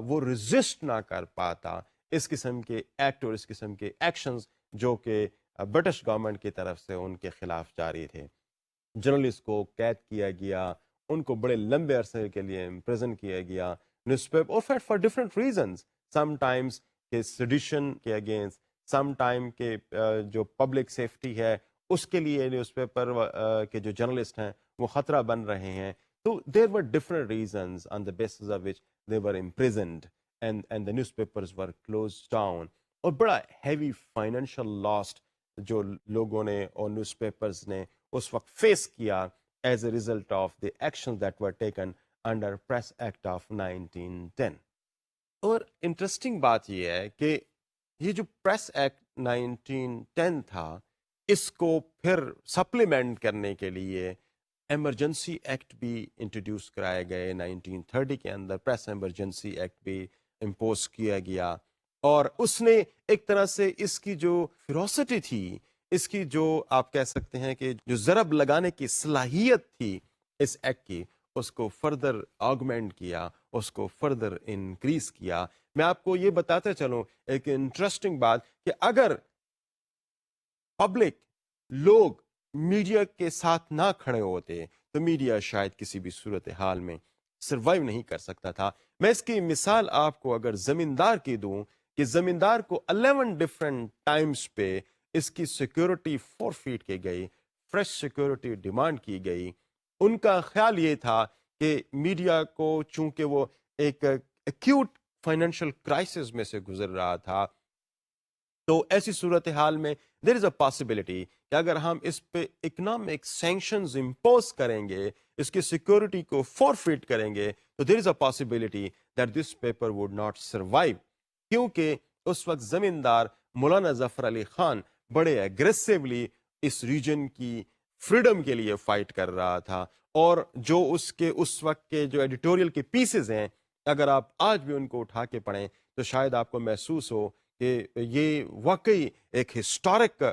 وہ ریزسٹ نہ کر پاتا اس قسم کے ایکٹ اور اس قسم کے ایکشنز جو کہ برٹش گورنمنٹ کی طرف سے ان کے خلاف جاری تھے. جرنلسٹ کو قید کیا گیا, ان کو بڑے لمبے عرصے کے لیے امپریزن کیا گیا, news paper for different reasons, some times کہ سیڈیشن کے اگینسٹ, سم ٹائم کے جو پبلک سیفٹی ہے اس کے لیے نیوز پیپر کے جو جرنلسٹ ہیں وہ خطرہ بن رہے ہیں. تو there were different reasons on the basis of which they were imprisoned and the newspapers were closed down. اور بڑا ہیوی فائنینشیل لاسٹ جو لوگوں نے اور نیوز پیپرز نے اس وقت فیس کیا as a result of the action that were taken under press act of 1910. اور انٹرسٹنگ بات یہ ہے کہ یہ جو پریس ایکٹ 1910 تھا اس کو پھر سپلیمنٹ کرنے کے لیے ایمرجنسی ایکٹ بھی انٹروڈیوس کرائے گئے. 1930 کے اندر پریس ایمرجنسی ایکٹ بھی امپوز کیا گیا اور اس نے ایک طرح سے اس کی جو فیروسٹی تھی, اس کی جو آپ کہہ سکتے ہیں کہ جو ضرب لگانے کی صلاحیت تھی اس ایکٹ کی, اس کو فردر آگمنٹ کیا, اس کو فردر انکریز کیا. میں آپ کو یہ بتاتے چلوں ایک انٹرسٹنگ بات کہ اگر پبلک لوگ میڈیا کے ساتھ نہ کھڑے ہوتے تو میڈیا شاید کسی بھی صورتحال میں سروائیو نہیں کر سکتا تھا. میں اس کی مثال آپ کو اگر زمیندار کی دوں کہ زمیندار کو 11 ڈفرنٹ ٹائمز پہ اس کی سیکیورٹی فورفیٹ کی گئی، فریش سیکیورٹی ڈیمانڈ کی گئی. ان کا خیال یہ تھا کہ میڈیا کو چونکہ وہ ایک ایکیوٹ فائنینشیل کرائسس میں سے گزر رہا تھا، تو ایسی صورتحال میں دیر از اے پاسبلٹی کہ اگر ہم اس پہ اکنامک سینکشنز امپوز کریں گے، اس کی سیکورٹی کو فورفیٹ کریں گے، تو there is a possibility that this paper would not survive. کیونکہ اس وقت زمیندار مولانا ظفر علی خان بڑے ایگریسولی اس ریجن کی فریڈم کے لیے فائٹ کر رہا تھا، اور جو اس کے اس وقت کے جو ایڈیٹوریل کے پیسز ہیں، اگر آپ آج بھی ان کو اٹھا کے پڑھیں تو شاید آپ کو محسوس ہو کہ یہ واقعی ایک ہسٹورک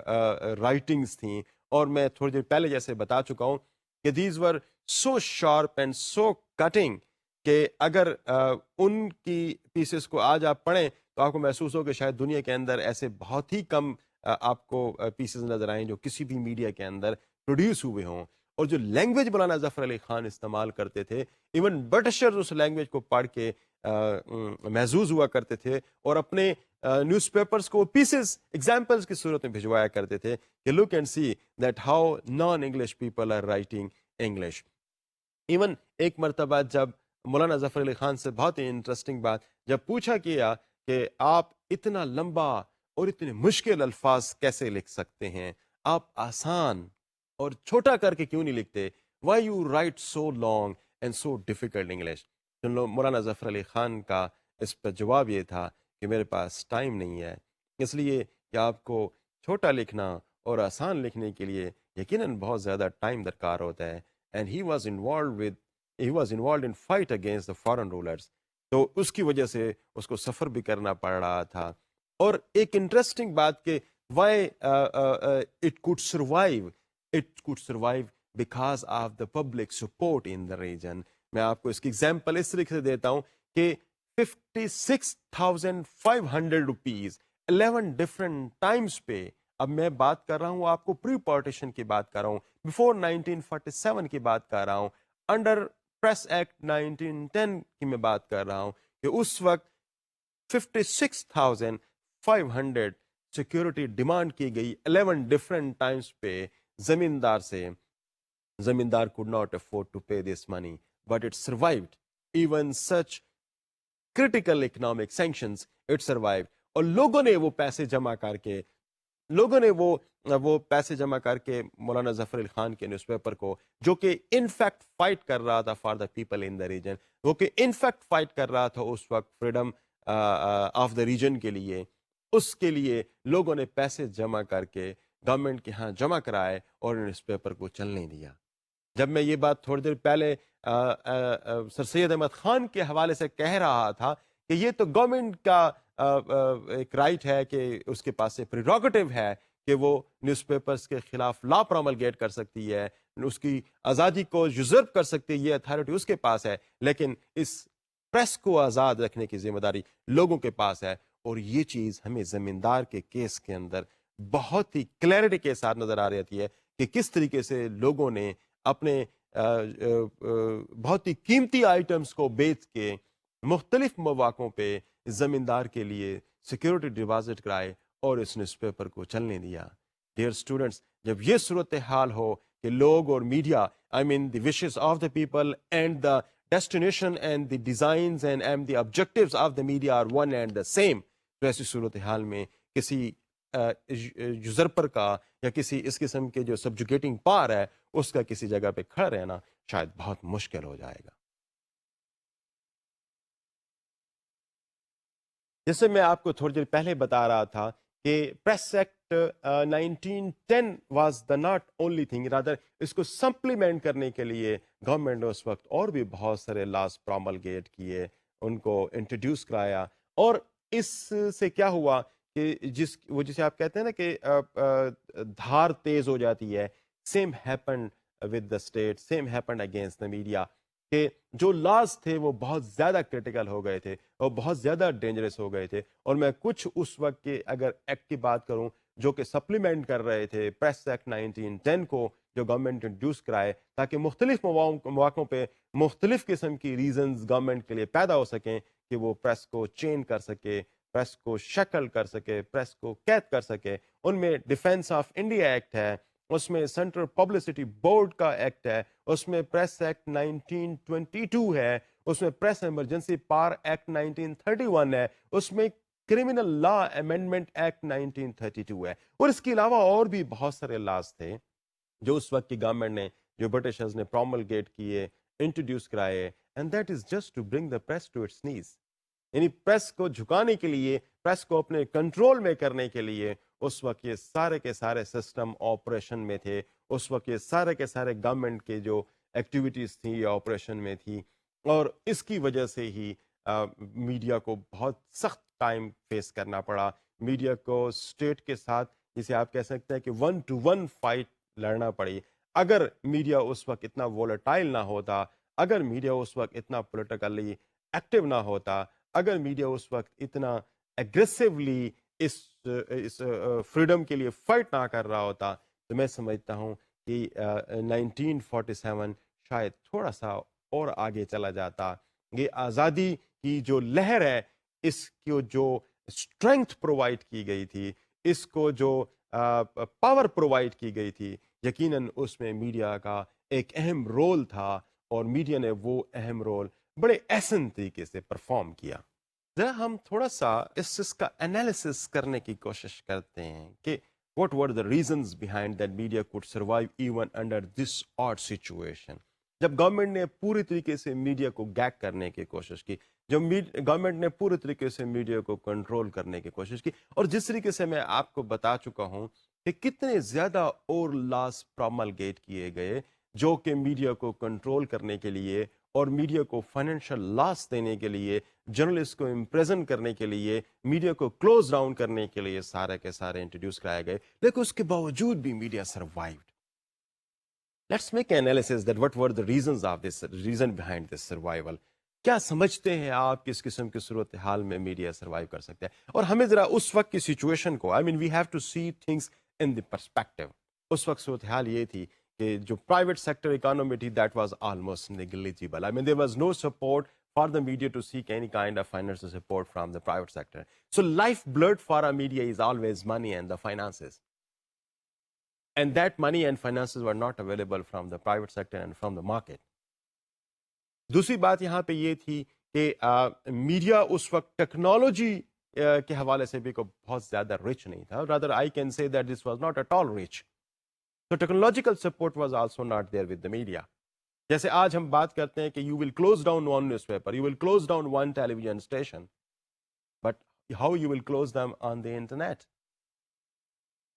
رائٹنگز تھیں. اور میں تھوڑی دیر پہلے جیسے بتا چکا ہوں کہ these were so sharp and so cutting کہ اگر ان کی پیسز کو آج آپ پڑھیں تو آپ کو محسوس ہو کہ شاید دنیا کے اندر ایسے بہت ہی کم آپ کو پیسز نظر آئیں جو کسی بھی میڈیا کے اندر پروڈیوس ہوئے ہوں. اور جو لینگویج مولانا ظفر علی خان استعمال کرتے تھے، ایون برٹشر اس لینگویج کو پڑھ کے محظوظ ہوا کرتے تھے، اور اپنے نیوز پیپرز کو پیسز ایگزامپلز کی صورت میں بھجوایا کرتے تھے کہ look and see that how non English people are writing English. Even ایک مرتبہ جب مولانا ظفر علی خان سے بہت ہی انٹرسٹنگ بات جب پوچھا کیا کہ آپ اتنا لمبا اور اتنے مشکل الفاظ کیسے لکھ سکتے ہیں، آپ آسان اور چھوٹا کر کے کیوں نہیں لکھتے، why you right so long and so difficult English. مولانا ظفر علی خان کا اس پہ جواب یہ تھا کہ میرے پاس ٹائم نہیں ہے، اس لیے کہ آپ کو چھوٹا لکھنا اور آسان لکھنے کے لیے یقیناً بہت زیادہ ٹائم درکار ہوتا ہے. And he was involved in fight against the foreign rulers. تو اس کی وجہ سے اس کو سفر بھی کرنا پڑ رہا تھا. اور ایک انٹرسٹنگ بات کہ why it could survive because of the public support in the region. میں آپ کو اس کی ایگزامپل اس طریقے سے دیتا ہوں کہ 56,500 روپیز 11 ڈفرنٹ ٹائمز پہ، اب میں بات کر رہا ہوں آپ کو پری پارٹیشن کی بات کر رہا ہوں، بیفور 1947 کی بات کر رہا ہوں، انڈر پریس ایکٹ 1910 کی میں بات کر رہا ہوں کہ اس وقت 56,500 سیکورٹی ڈیمانڈ کی گئی 11 ڈفرنٹ ٹائمز پہ زمیندار سے. زمیندار could not afford to pay this money, but it survived. Even such critical economic sanctions, it survived. اور لوگوں نے وہ پیسے جمع کر کے مولانا ظفر علی خان کے نیوز پیپر کو، جو کہ ان فیکٹ فائٹ کر رہا تھا for the people in the region, وہ کہ ان فیکٹ فائٹ کر رہا تھا اس وقت فریڈم آف دا ریجن کے لیے، اس کے لیے لوگوں نے پیسے جمع کر کے گورنمنٹ کے ہاں جمع کرائے اور نیوز پیپر کو چلنے دیا. جب میں یہ بات تھوڑی دیر پہلے سر سید احمد خان کے حوالے سے کہہ رہا تھا کہ یہ تو گورنمنٹ کا ایک رائٹ ہے کہ اس کے پاس پریروگیٹو ہے کہ وہ نیوز پیپرز کے خلاف لا پروملگیٹ کر سکتی ہے، اس کی آزادی کو یوزرپ کر سکتی ہے، یہ اتھارٹی اس کے پاس ہے، لیکن اس پریس کو آزاد رکھنے کی ذمہ داری لوگوں کے پاس ہے. اور یہ چیز ہمیں زمیندار کے کیس کے اندر بہت ہی کلیئرٹی کے ساتھ نظر آ رہی ہے کہ کس طریقے سے لوگوں نے اپنے بہت ہی قیمتی آئٹمز کو بیچ کے مختلف مواقعوں پہ زمیندار کے لیے سیکیورٹی ڈپازٹ کرائے اور اس نیوز پیپر کو چلنے دیا. ڈیئر اسٹوڈنٹس، جب یہ صورتحال ہو کہ لوگ اور media, I mean the wishes of the people and the destination and the designs and the objectives of the media are one and the same, تو ایسی صورتحال میں کسی یوزرپر کا یا کسی اس قسم کے جو سبجوگیٹنگ پار ہے اس کا کسی جگہ پہ کھڑا رہنا شاید بہت مشکل ہو جائے گا. جیسے میں آپ کو تھوڑی دیر پہلے بتا رہا تھا کہ press act 1910 was the not only thing, rather اس کو سپلیمنٹ کرنے کے لیے گورنمنٹ نے اس وقت اور بھی بہت سارے لاز پروملگیٹ کیے، ان کو انٹروڈیوس کرایا. اور اس سے کیا ہوا کہ جسے آپ کہتے ہیں نا کہ دھار تیز ہو جاتی ہے، same happened with the state, same happened against the media, کہ جو لاز تھے وہ بہت زیادہ کرٹیکل ہو گئے تھے اور بہت زیادہ ڈینجرس ہو گئے تھے. اور میں کچھ اس وقت کے اگر ایکٹ کی بات کروں جو کہ سپلیمنٹ کر رہے تھے پریس ایکٹ 1910 کو جو گورنمنٹ انٹروڈیوس کرائے تاکہ مختلف مواقعوں پہ مختلف قسم کی ریزنز گورنمنٹ کے لیے پیدا ہو سکیں کہ وہ پریس کو چین کر سکے، پریس کو شکل کر سکے، پریس کو قید کر سکے۔ ان میں ڈیفینس آف انڈیا ایکٹ ہے، اس میں سینٹرل پبلسٹی بورڈ کا ایکٹ ہے، اس میں پریس ایکٹ 1922 ہے، اس میں پریس ایمرجنسی پار ایکٹ 1931 ہے، اس میں کرمنل لا امینڈمنٹ ایکٹ 1932 ہے، اور اس کے علاوہ اور بھی بہت سارے لاز تھے جو اس وقت کی گورنمنٹ نے، جو برٹشرز نے پروملگیٹ کیے، انٹروڈیوس کرائے، and that is just to bring the press to its knees. یعنی پریس کو جھکانے کے لیے، پریس کو اپنے کنٹرول میں کرنے کے لیے اس وقت یہ سارے کے سارے سسٹم آپریشن میں تھے، اس وقت یہ سارے کے سارے گورنمنٹ کے جو ایکٹیویٹیز تھیں یہ آپریشن میں تھی، اور اس کی وجہ سے ہی میڈیا کو بہت سخت ٹائم فیس کرنا پڑا۔ میڈیا کو اسٹیٹ کے ساتھ جسے آپ کہہ سکتے ہیں کہ 1-to-1 فائٹ لڑنا پڑی۔ اگر میڈیا اس وقت اتنا وولٹائل نہ ہوتا، اگر میڈیا اس وقت اتنا پولیٹیکلی ایکٹیو نہ ہوتا، اگر میڈیا اس وقت اتنا ایگریسولی اس فریڈم کے لیے فائٹ نہ کر رہا ہوتا، تو میں سمجھتا ہوں کہ 1947 شاید تھوڑا سا اور آگے چلا جاتا۔ یہ آزادی کی جو لہر ہے، اس کو جو اسٹرینتھ پرووائڈ کی گئی تھی، اس کو جو پاور پرووائڈ کی گئی تھی، یقیناً اس میں میڈیا کا ایک اہم رول تھا، اور میڈیا نے وہ اہم رول بڑے احسن طریقے سے پرفارم کیا۔ ذرا ہم تھوڑا سا اس چیز کا انالیسس کرنے کی کوشش کرتے ہیں کہ what were the reasons behind that media could survive even under this odd situation۔ جب گورنمنٹ نے پوری طریقے سے میڈیا کو گیگ کرنے کی کوشش کی، جب گورنمنٹ نے پوری طریقے سے میڈیا کو کنٹرول کرنے کی کوشش کی، اور جس طریقے سے میں آپ کو بتا چکا ہوں کہ کتنے زیادہ اور لاس پروملگیٹ کیے گئے جو کہ میڈیا کو کنٹرول کرنے کے لیے اور میڈیا کو فائنینشیل لاس دینے کے لیے، جرنلسٹ کو امپریزن کرنے کے لیے، میڈیا کو کلوز ڈاؤن کرنے کے لیے سارے کے سارے انٹروڈیوس کرائے گئے، لیکن اس کے باوجود بھی media survived. Let's make analysis that what were the reasons of this reason behind this survival۔ کیا سمجھتے ہیں آپ کس قسم کی صورتحال میں میڈیا سروائیو کر سکتا ہے؟ اور ہمیں ذرا اس وقت کی سچویشن کو، I mean we have to see things in the perspective. اس وقت صورتحال یہ تھی کہ جو پرائیویٹ سیکٹر اکانومی تھی that was almost negligible, I mean there was no support for the media to seek any kind of financial support from the private sector. So lifeblood for a media is always money and the finances. And that money and finances were not available from the private sector and from the market. دوسری بات یہاں پہ یہ تھی کہ media اس وقت technology کے حوالے سے بھی بہت زیادہ رچ نہیں تھا. Rather I can say that this was not at all rich. So technological support was also not there with the media. جیسے آج ہم بات کرتے ہیں کہ you will close down one newspaper, you will close down one television station, but how you will close them on the internet?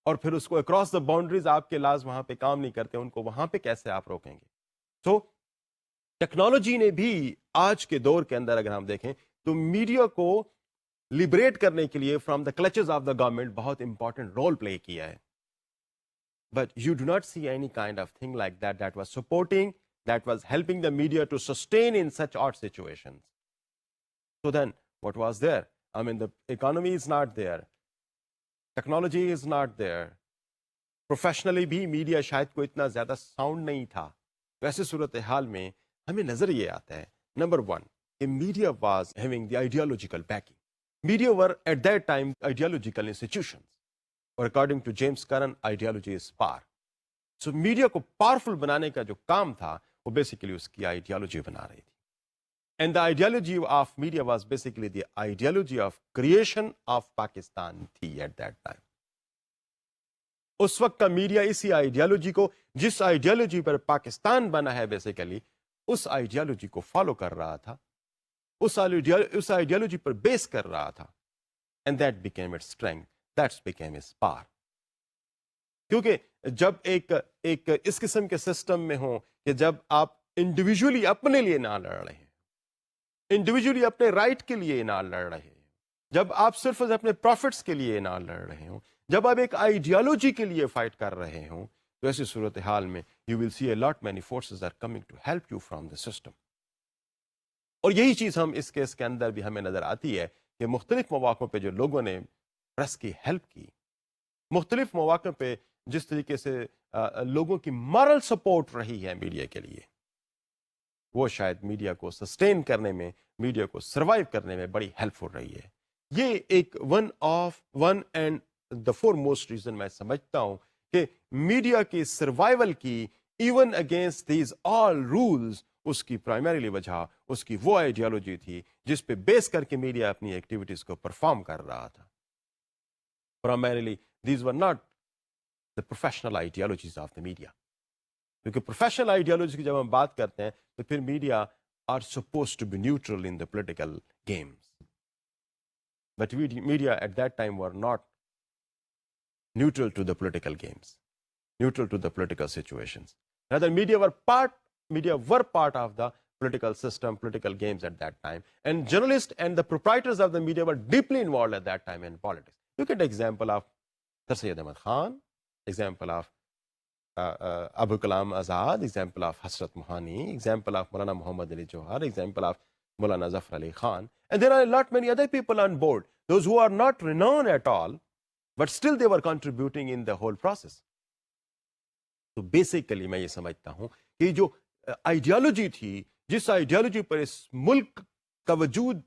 اور پھر اس کو اکراس دا باؤنڈریز آپ کے لاز وہاں پہ کام نہیں کرتے، ان کو وہاں پہ کیسے آپ روکیں گے؟ تو ٹیکنالوجی نے بھی آج کے دور کے اندر اگر ہم دیکھیں تو میڈیا کو لبریٹ کرنے کے لیے from the clutches of the government بہت امپورٹنٹ رول پلے کیا ہے. But you do not see any kind of thing like that that was supporting, that was helping the media to sustain in such odd situations. So then, what was there? I mean, the economy is not there. Technology is not there. Professionally بھی media شاید کوئی اتنا زیادہ sound نہیں تھا. ویسے صورتحال میں ہمیں نظر یہ آتا ہے, نمبر ون, کہ media was having the ideological backing. Media were at that time ideological institutions. Or according to James Curran, ideology is power. So media کو پاورفل بنانے کا جو کام تھا وہ بیسیکلی اس کی آئیڈیالوجی بنا رہی تھی. And the ideology of media was basically the ideology of creation of Pakistan تھی ایٹ دیٹ ٹائم. اس وقت کا میڈیا اسی آئیڈیالوجی کو, جس آئیڈیالوجی پر پاکستان بنا ہے بیسیکلی, اس آئیڈیالوجی کو فالو کر رہا تھا, اس آئیڈیالوجی پر بیس کر رہا تھا. And that became its strength, that's became its power. کیونکہ جب ایک اس قسم کے سسٹم میں ہوں کہ جب آپ انڈیویجولی اپنے لیے نہ لڑ رہے ہیں, انڈیویجولی اپنے رائٹ کے لیے نہ لڑ رہے ہیں, جب آپ صرف اپنے پروفٹس کے لیے نہ لڑ رہے ہوں, جب آپ ایک آئیڈیالوجی کے لیے فائٹ کر رہے ہوں, تو ایسی صورتحال میں you will see a lot many forces are coming to help you from the system. اور یہی چیز ہم اس کیس کے اندر بھی ہمیں نظر آتی ہے کہ مختلف مواقع پہ جو لوگوں نے پریس کی ہیلپ کی, مختلف مواقع پہ جس طریقے سے لوگوں کی مارل سپورٹ رہی ہے میڈیا کے لیے، وہ شاید میڈیا کو سسٹین کرنے میں، میڈیا کو سروائیو کرنے میں بڑی ہیلپ فل رہی ہے. یہ ایک one and the foremost reason میں سمجھتا ہوں کہ میڈیا کی سروائیول کی even against these all rules, اس کی پرائمریلی وجہ اس کی وہ آئیڈیالوجی تھی جس پہ بیس کر کے میڈیا اپنی ایکٹیویٹیز کو پرفارم کر رہا تھا. Primarily these were not the professional ideologies of the media. کیونکہ پروفیشنل آئیڈیالوجی کی جب ہم بات کرتے ہیں تو پھر media are suppose to be neutral in the political games. But media at that time were not neutral to the political games, neutral to the political situations. Rather, media were part of the political system, political games at that time. And journalists and the proprietors of the media were deeply involved at that time in politics. You get the example of Sir Syed Ahmad Khan, example of Abul Kalam Azad, example of Hasrat Mohani, example of Maulana Muhammad Ali Johar, example of Maulana Zafar Ali Khan. And there are a lot many other people on board, those who are not renowned at all, but still they were contributing in the whole process. تو basically میں یہ سمجھتا ہوں کہ جو ideology تھی، جس ideology پر اس ملک کا وجود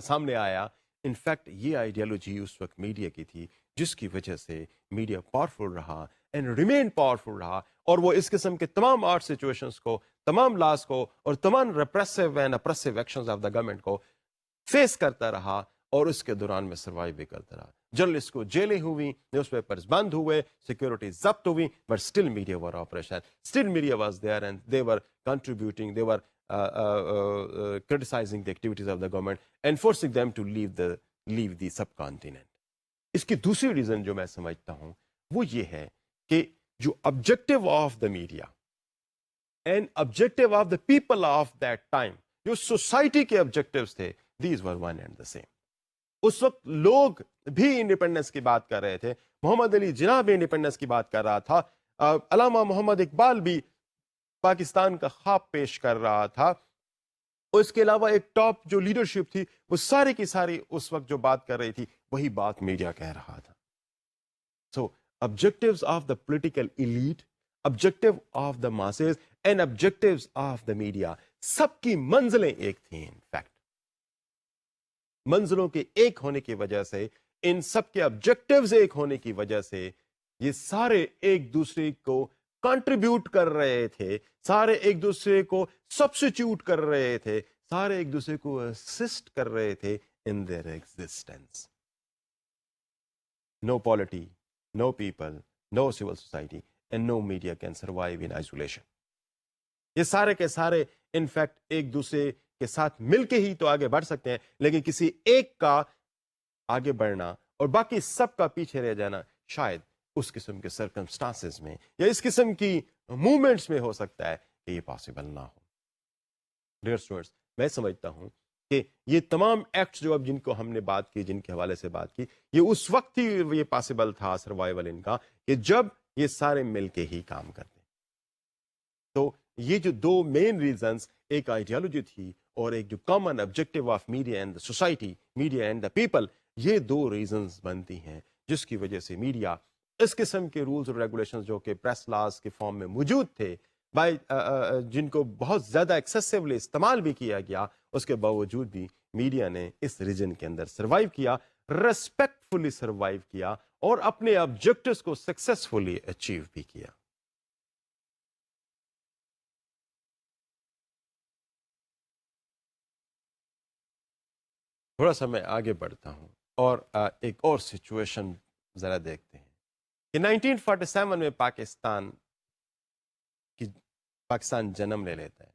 سامنے آیا، انفیکٹ یہ آئیڈیالوجی اس وقت میڈیا کی تھی، جس کی وجہ سے میڈیا پاورفل رہا اینڈ ریمین پاورفل رہا، اور وہ اس قسم کے تمام آرٹ سچویشنز کو، تمام لاز کو اور تمام repressive and oppressive actions of the government کو فیس کرتا رہا، اور اس کے دوران میں سروائیو بھی کرتا رہا. جرنلسٹ کو جیلیں ہوئیں، نیوز پیپرز بند ہوئے، سیکورٹی ضبط ہوئی، but still media were operation, still media was there and they were contributing, they were criticizing the activities of the government and forcing them to leave the subcontinent. اس کی دوسری reason جو میں سمجھتا ہوں وہ یہ ہے کہ جو objective of the media and objective of the people of that time، جو سوسائٹی کے objectives تھے، these were one and the same. اس وقت لوگ بھی انڈیپینڈنس کی بات کر رہے تھے، محمد علی جناح بھی انڈیپینڈنس کی بات کر رہا تھا، علامہ محمد اقبال بھی پاکستان کا خواب پیش کر رہا تھا، اس کے علاوہ ایک ٹاپ جو لیڈرشپ تھی وہ ساری کی ساری اس وقت جو بات کر رہی تھی وہی بات میڈیا کہہ رہا تھا. سو objectives of the political elite, objective of the masses and objectives of the media، سب کی منزلیں ایک تھیں. ان فیکٹ منزلوں کے ایک ہونے کی وجہ سے، ان سب کے آبجیکٹیوز ایک ہونے کی وجہ سے، یہ سارے ایک دوسرے کو کنٹریبیوٹ کر رہے تھے، سارے ایک دوسرے کو سبسٹیٹیوٹ کر رہے تھے، سارے ایک دوسرے کو اسسٹ کر رہے تھے in their existence. No polity, no people, no civil society and no media can survive in isolation. یہ سارے کے سارے انفیکٹ ایک دوسرے کے ساتھ مل کے ہی تو آگے بڑھ سکتے ہیں، لیکن کسی ایک کا آگے بڑھنا اور باقی سب کا پیچھے رہ جانا شاید اس قسم کے سرکمسٹانسز میں یا اس قسم کی موومنٹس میں ہو سکتا ہے کہ یہ پاسبل نہ ہو. ڈیئر اسٹوڈنٹس، میں سمجھتا ہوں کہ یہ تمام ایکٹس جو اب جن کو ہم نے بات کی، جن کے حوالے سے بات کی، یہ اس وقت ہی یہ پاسبل تھا سروائیول ان کا کہ جب یہ سارے مل کے ہی کام کرتے. تو یہ جو دو مین ریزنز، ایک آئیڈیالوجی تھی اور ایک جو common objective of media and the society, media and the people, یہ دو ریزنز بنتی ہیں جس کی وجہ سے میڈیا اس قسم کے رولز اور ریگولیشنز جو کہ پریس لاز کے فارم میں موجود تھے، جن کو بہت زیادہ ایکسیسولی استعمال بھی کیا گیا، اس کے باوجود بھی میڈیا نے اس ریجن کے اندر سروائیو کیا، ریسپیکٹفلی سروائیو کیا اور اپنے آبجیکٹوز کو سکسیسفلی اچیو بھی کیا. تھوڑا سا میں آگے بڑھتا ہوں اور ایک اور سچویشن ذرا دیکھتے ہیں کہ 1947 میں پاکستان جنم لے لیتا ہے،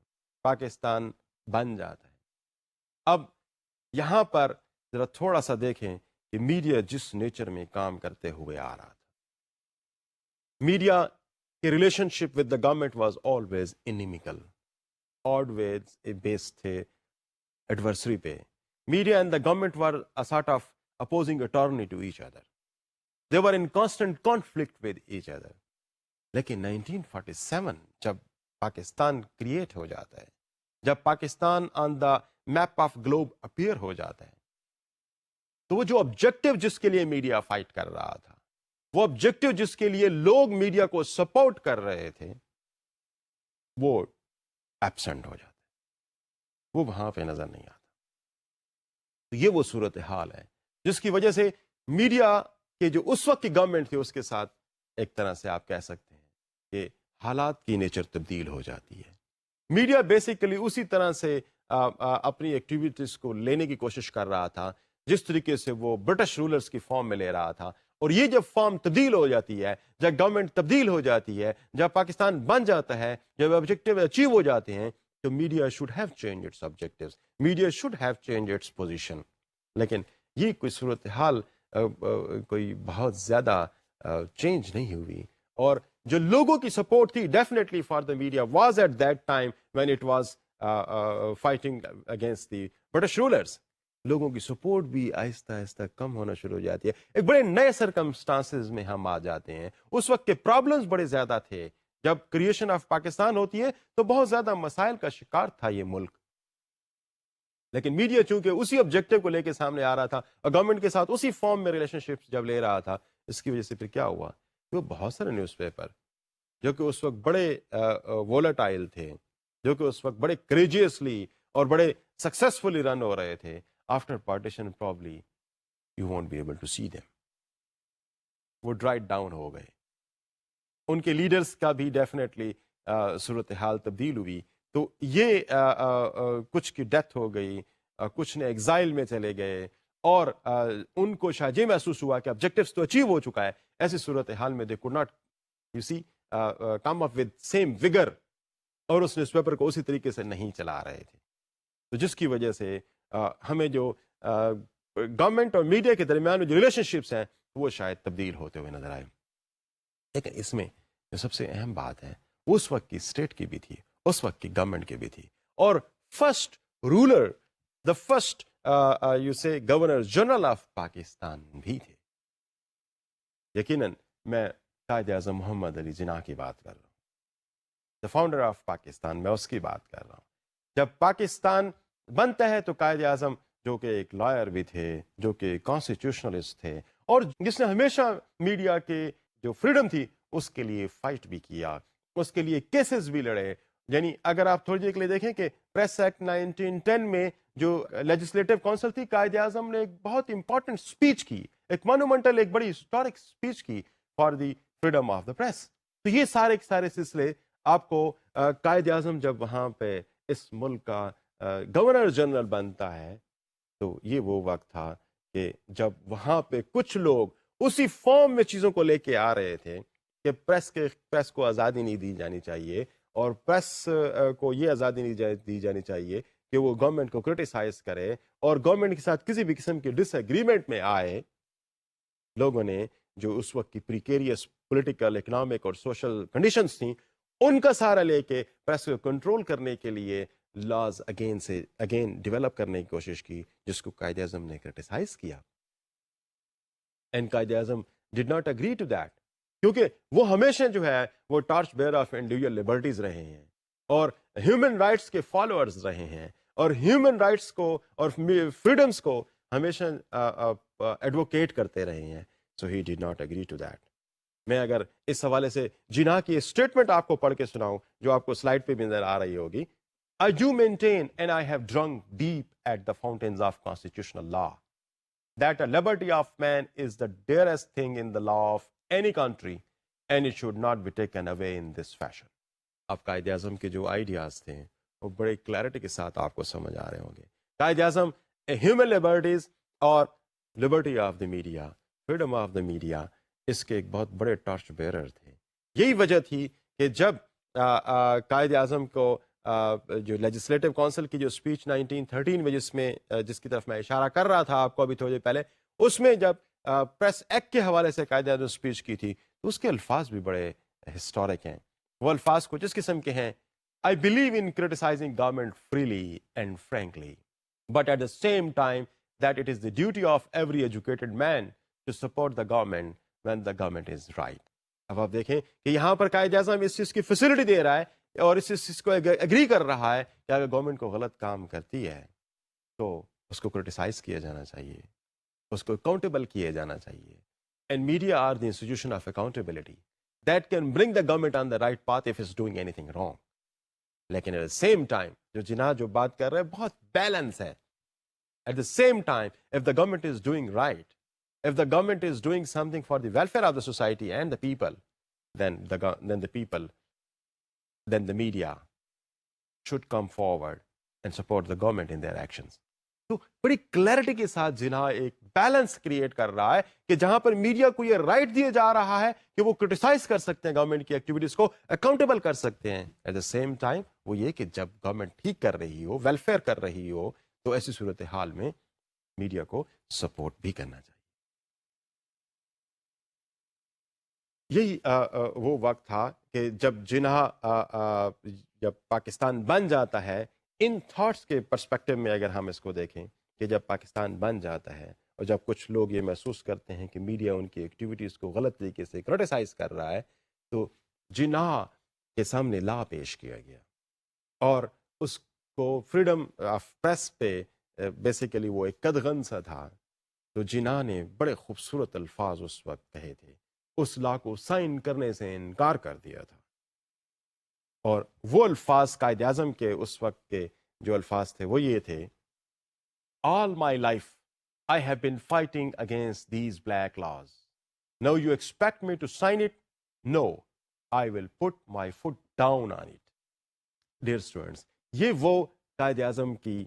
پاکستان بن جاتا ہے. اب یہاں پر ذرا تھوڑا سا دیکھیں کہ میڈیا جس نیچر میں کام کرتے ہوئے آ رہا تھا، میڈیا کے relationship with the government was always inimical, always based تھے ایڈورسری پہ. Media and the government were a sort of opposing attorney to each other. They were in constant conflict with each other. لیکن 1947 جب Pakistan create ہو جاتا ہے، جب Pakistan on the map of globe appear ہو جاتا ہے، تو وہ جو آبجیکٹو جس کے لیے میڈیا فائٹ کر رہا تھا، وہ آبجیکٹو جس کے لیے لوگ میڈیا کو سپورٹ کر رہے تھے وہ ایبسنٹ ہو جاتے، وہ وہاں پہ نظر نہیں آتا. تو یہ وہ صورتحال ہے جس کی وجہ سے میڈیا کے جو اس وقت کی گورنمنٹ تھی اس کے ساتھ ایک طرح سے آپ کہہ سکتے ہیں کہ حالات کی نیچر تبدیل ہو جاتی ہے. میڈیا بیسیکلی اسی طرح سے اپنی ایکٹیویٹیز کو لینے کی کوشش کر رہا تھا جس طریقے سے وہ برٹش رولرز کی فارم میں لے رہا تھا. اور یہ جب فارم تبدیل ہو جاتی ہے، جب گورنمنٹ تبدیل ہو جاتی ہے، جب پاکستان بن جاتا ہے، جب آبجیکٹیو اچیو ہو جاتے ہیں، تو media should have change its objectives, media should have change its position. لیکن یہ کوئی صورتحال کوئی بہت زیادہ چینج نہیں ہوئی. اور جو لوگوں کی سپورٹ تھی definitely for the media was at that time when it was fighting against the British rulers. لوگوں کی سپورٹ بھی آہستہ آہستہ کم ہونا شروع ہو جاتی ہے. ایک بڑے نئے سرکمسٹانسز میں ہم آ جاتے ہیں. اس وقت کے پرابلمز بڑے زیادہ تھے. جب کریشن آف پاکستان ہوتی ہے تو بہت زیادہ مسائل کا شکار تھا یہ ملک. لیکن میڈیا چونکہ اسی آبجیکٹو کو لے کے سامنے آ رہا تھا اور گورنمنٹ کے ساتھ اسی فارم میں ریلیشن شپ جب لے رہا تھا، اس کی وجہ سے پھر کیا ہوا؟ وہ بہت سارے نیوز پیپر جو کہ اس وقت بڑے وولٹائل تھے، جو کہ اس وقت بڑے کریجیسلی اور بڑے سکسیسفلی رن ہو رہے تھے، after partition probably you won't be able to see them. وہ ڈرائیڈ ڈاؤن ہو گئے. ان کے لیڈرز کا بھی ڈیفینیٹلی صورتحال تبدیل ہوئی. تو یہ کچھ کی ڈیتھ ہو گئی، کچھ نے ایگزائل میں چلے گئے، اور ان کو شاید یہ محسوس ہوا کہ آبجیکٹیوز تو اچیو ہو چکا ہے. ایسی صورتحال میں they could not you see come up with same vigour, اور اس نیوز پیپر کو اسی طریقے سے نہیں چلا رہے تھے. تو جس کی وجہ سے ہمیں جو گورنمنٹ اور میڈیا کے درمیان جو ریلیشن شپس ہیں وہ شاید تبدیل ہوتے ہوئے نظر آئے. لیکن اس میں جو سب سے اہم بات ہے اس وقت کی اسٹیٹ کی بھی تھی، اس وقت کی گورنمنٹ کی بھی تھی. اور first ruler, the first you say governor general of Pakistan بھی تھے. یقیناً میں قائد اعظم محمد علی جناح کی بات کر رہا ہوں، دا فاؤنڈر آف پاکستان، میں اس کی بات کر رہا ہوں. جب پاکستان بنتا ہے تو قائد اعظم جو کہ ایک لائر بھی تھے، جو کہ کانسٹیٹیوشنلسٹ تھے، اور جس نے ہمیشہ میڈیا کے جو فریڈم تھی اس کے لیے فائٹ بھی کیا، اس کے لیے کیسز بھی لڑے. یعنی اگر آپ تھوڑی دیر کے لیے دیکھیں کہ پریس ایکٹ 1910 میں جو لیجسلیٹو کونسل تھی، قائد اعظم نے ایک بہت امپورٹنٹ اسپیچ کی، ایک مونومنٹل، ایک بڑی ہسٹورک اسپیچ کی for the freedom of the press. تو یہ سارے سلسلے آپ کو قائد اعظم جب وہاں پہ اس ملک کا گورنر جنرل بنتا ہے تو یہ وہ وقت تھا کہ جب وہاں پہ کچھ لوگ اسی فارم میں چیزوں کو لے کے آ رہے تھے کہ پریس کو آزادی نہیں دی جانی چاہیے، اور پریس کو یہ آزادی نہیں دی جانی چاہیے کہ وہ گورنمنٹ کو کرٹیسائز کرے اور گورنمنٹ کے ساتھ کسی بھی قسم کی ڈس ایگریمنٹ میں آئے. لوگوں نے جو اس وقت کی پریکیریس پولیٹیکل، اکنامک اور سوشل کنڈیشنز تھیں ان کا سہارا لے کے پریس کو کنٹرول کرنے کے لیے لاز اگین ڈیولپ کرنے کی کوشش کی، جس کو قائد اعظم نے کرٹیسائز کیا. And Quaid Azam did not agree to that, کیونکہ وہ ہمیشہ جو ہے وہ torch bearer of individual liberties رہے ہیں اور ہیومن رائٹس کے فالوورز رہے ہیں، اور ہیومن رائٹس کو اور فریڈمس کو ہمیشہ ایڈوکیٹ کرتے رہے ہیں. So he did not agree to that. میں اگر اس حوالے سے جناح کی اسٹیٹمنٹ آپ کو پڑھ کے سناؤں جو آپ کو سلائڈ پہ بھی نظر آ رہی ہوگی. I do maintain and I have drunk deep at the fountains of constitutional law that a liberty of man is the dearest thing in the law of any country and it should not be taken away in this fashion. اب قائد اعظم کے جو ideas تھے وہ بڑے clarity کے ساتھ آپ کو سمجھ آ رہے ہوں گے. قائد اعظم ہیومن لبرٹیز اور liberty of the media, freedom of the media, اس کے ایک بہت بڑے ٹارچ بیئرر تھے. یہی وجہ تھی کہ جب قائد اعظم کو جو لیجسلیٹو کونسل کی جو اسپیچ 1913 میں جس کی طرف میں اشارہ کر رہا تھا آپ کو ابھی تھوڑی دیر پہلے، اس میں جب پریس ایکٹ کے حوالے سے قائد اعظم اسپیچ کی تھی تو اس کے الفاظ بھی بڑے ہسٹورک ہیں. وہ الفاظ کچھ اس قسم کے ہیں: I believe in criticizing government freely and frankly, but at the same time that it is the duty of every educated man to support the government when the government is right. اب آپ دیکھیں کہ یہاں پر قائد اعظم اس چیز کی facility دے رہا ہے اور اس چیز کو اگری کر رہا ہے کہ اگر گورنمنٹ کو غلط کام کرتی ہے تو اس کو کرٹیسائز کیا جانا چاہیے، اس کو اکاؤنٹیبل کیا جانا چاہیے. And media are the institution of accountability that can bring the government on the right path if it's doing anything wrong. لیکن at the same time جو جناح جو بات کر رہے ہیں بہت بیلنس ہے. At the same time, if the government is doing right, if the government is doing something for the welfare of the society and the people, then the media should come forward and support the government in their actions. تو بڑی clarity کے ساتھ جناح ایک balance create کر رہا ہے کہ جہاں پر میڈیا کو یہ رائٹ دیا جا رہا ہے کہ وہ کرٹیسائز کر سکتے ہیں گورنمنٹ کی ایکٹیویٹیز کو, اکاؤنٹیبل کر سکتے ہیں. ایٹ دا سیم ٹائم وہ یہ کہ جب گورنمنٹ ٹھیک کر رہی ہو, ویلفیئر کر رہی ہو, تو ایسی صورتحال میں میڈیا کو سپورٹ بھی کرنا چاہیے. یہی وہ وقت تھا کہ جب جناح جب پاکستان بن جاتا ہے, ان تھاٹس کے پرسپیکٹو میں اگر ہم اس کو دیکھیں کہ جب پاکستان بن جاتا ہے اور جب کچھ لوگ یہ محسوس کرتے ہیں کہ میڈیا ان کی ایکٹیویٹیز کو غلط طریقے سے کرٹیسائز کر رہا ہے, تو جناح کے سامنے لا پیش کیا گیا اور اس کو فریڈم آف پریس پہ بیسیکلی وہ ایک قدغن سا تھا. تو جناح نے بڑے خوبصورت الفاظ اس وقت کہے تھے, اس لا کو سائن کرنے سے انکار کر دیا تھا. اور وہ الفاظ قائد اعظم کے اس وقت کے جو الفاظ تھے وہ یہ تھے, All my life I have been fighting against these black laws. Now you expect me to sign it? No, I will put my foot down on it. Dear students, یہ وہ قائد اعظم کی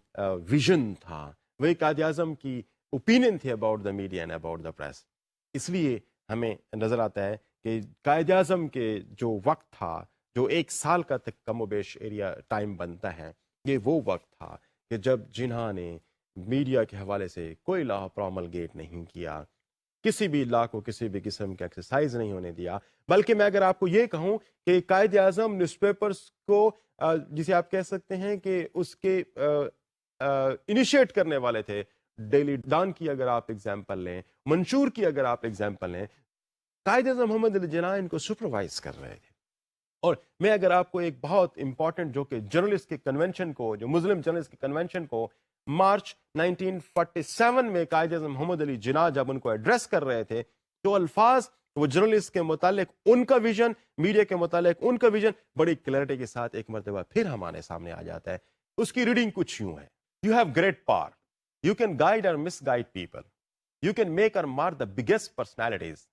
ویژن تھا, وہی قائد اعظم کی اوپینین تھی about the media and about the press. اس لیے ہمیں نظر آتا ہے کہ قائد اعظم کے جو وقت تھا, جو 1 سال کا تک کم و بیش ایریا ٹائم بنتا ہے, یہ وہ وقت تھا کہ جب جناح نے میڈیا کے حوالے سے کوئی لا پروملگیٹ نہیں کیا, کسی بھی لا کو کسی بھی قسم کا ایکسرسائز نہیں ہونے دیا. بلکہ میں اگر آپ کو یہ کہوں کہ قائد اعظم نیوز پیپرز کو جسے آپ کہہ سکتے ہیں کہ اس کے انیشیٹ کرنے والے تھے. ڈیلی ڈان کی اگر آپ ایگزامپل لیں, منشور کی اگر آپ ایگزامپل لیں, قائد اعظم محمد علی جناح ان کو سپروائز کر رہے تھے. اور میں اگر آپ کو ایک بہت امپورٹنٹ جو کہ جرنلسٹ کے کنونشن کو, جو مسلم جرنلسٹ کے کنونشن کو مارچ 1947 میں قائد اعظم محمد علی جناح جب ان کو ایڈریس کر رہے تھے, جو الفاظ وہ جرنلسٹ کے متعلق ان کا ویژن, میڈیا کے متعلق ان کا ویژن بڑی کلیئرٹی کے ساتھ ایک مرتبہ پھر ہمارے سامنے آ جاتا ہے. اس کی ریڈنگ کچھ یوں ہے, you have great power, you can guide or misguide people, you can make or mar the biggest personalities,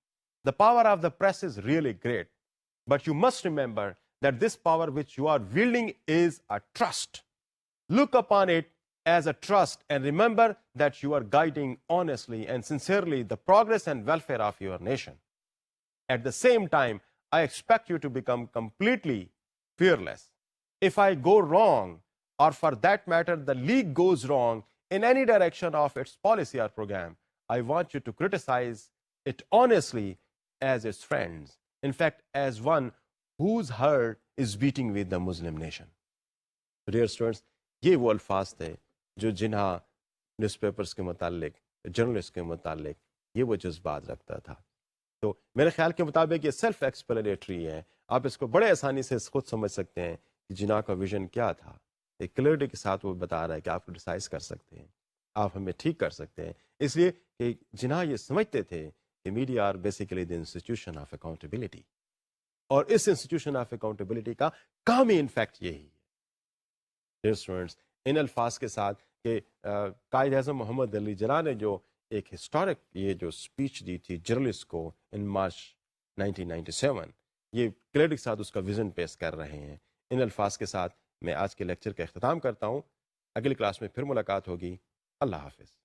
the power of the press is really great, but you must remember that this power which you are wielding is a trust. Look upon it as a trust and remember that you are guiding honestly and sincerely the progress and welfare of your nation. At the same time, I expect you to become completely fearless. If I go wrong, or for that matter, the league goes wrong in any direction of its policy or program, I want you to criticize it honestly as its friends. In fact, as one whose heart is beating with the Muslim nation. Dear students, یہ وہ الفاظ تھے جو جناح news papers کے متعلق, journalist کے متعلق یہ وہ جذبات رکھتا تھا. تو میرے خیال کے مطابق یہ سیلف ایکسپلینیٹری ہے, آپ اس کو بڑے آسانی سے خود سمجھ سکتے ہیں کہ جناح کا ویژن کیا تھا. ایک کلیئرٹی کے ساتھ وہ بتا رہا ہے کہ آپ کرٹیسائز کر سکتے ہیں, آپ ہمیں ٹھیک کر سکتے ہیں, اس لیے کہ جناح یہ سمجھتے تھے کہ media are basically the institution of accountability, اور اس انسٹیٹیوشن آف اکاؤنٹیبلٹی کا کام ہی انفیکٹ یہی ہے. ڈیئر اسٹوڈنٹس, ان الفاظ کے ساتھ کہ قائد اعظم محمد علی جناح نے جو ایک ہسٹورک یہ جو اسپیچ دی تھی جرنلسٹ کو ان مارچ 1997, یہ کلیئرٹی کے ساتھ اس کا ویژن پیش کر رہے ہیں. ان الفاظ کے ساتھ میں آج کے لیکچر کا اختتام کرتا ہوں. اگلی کلاس میں پھر ملاقات ہوگی. اللہ حافظ.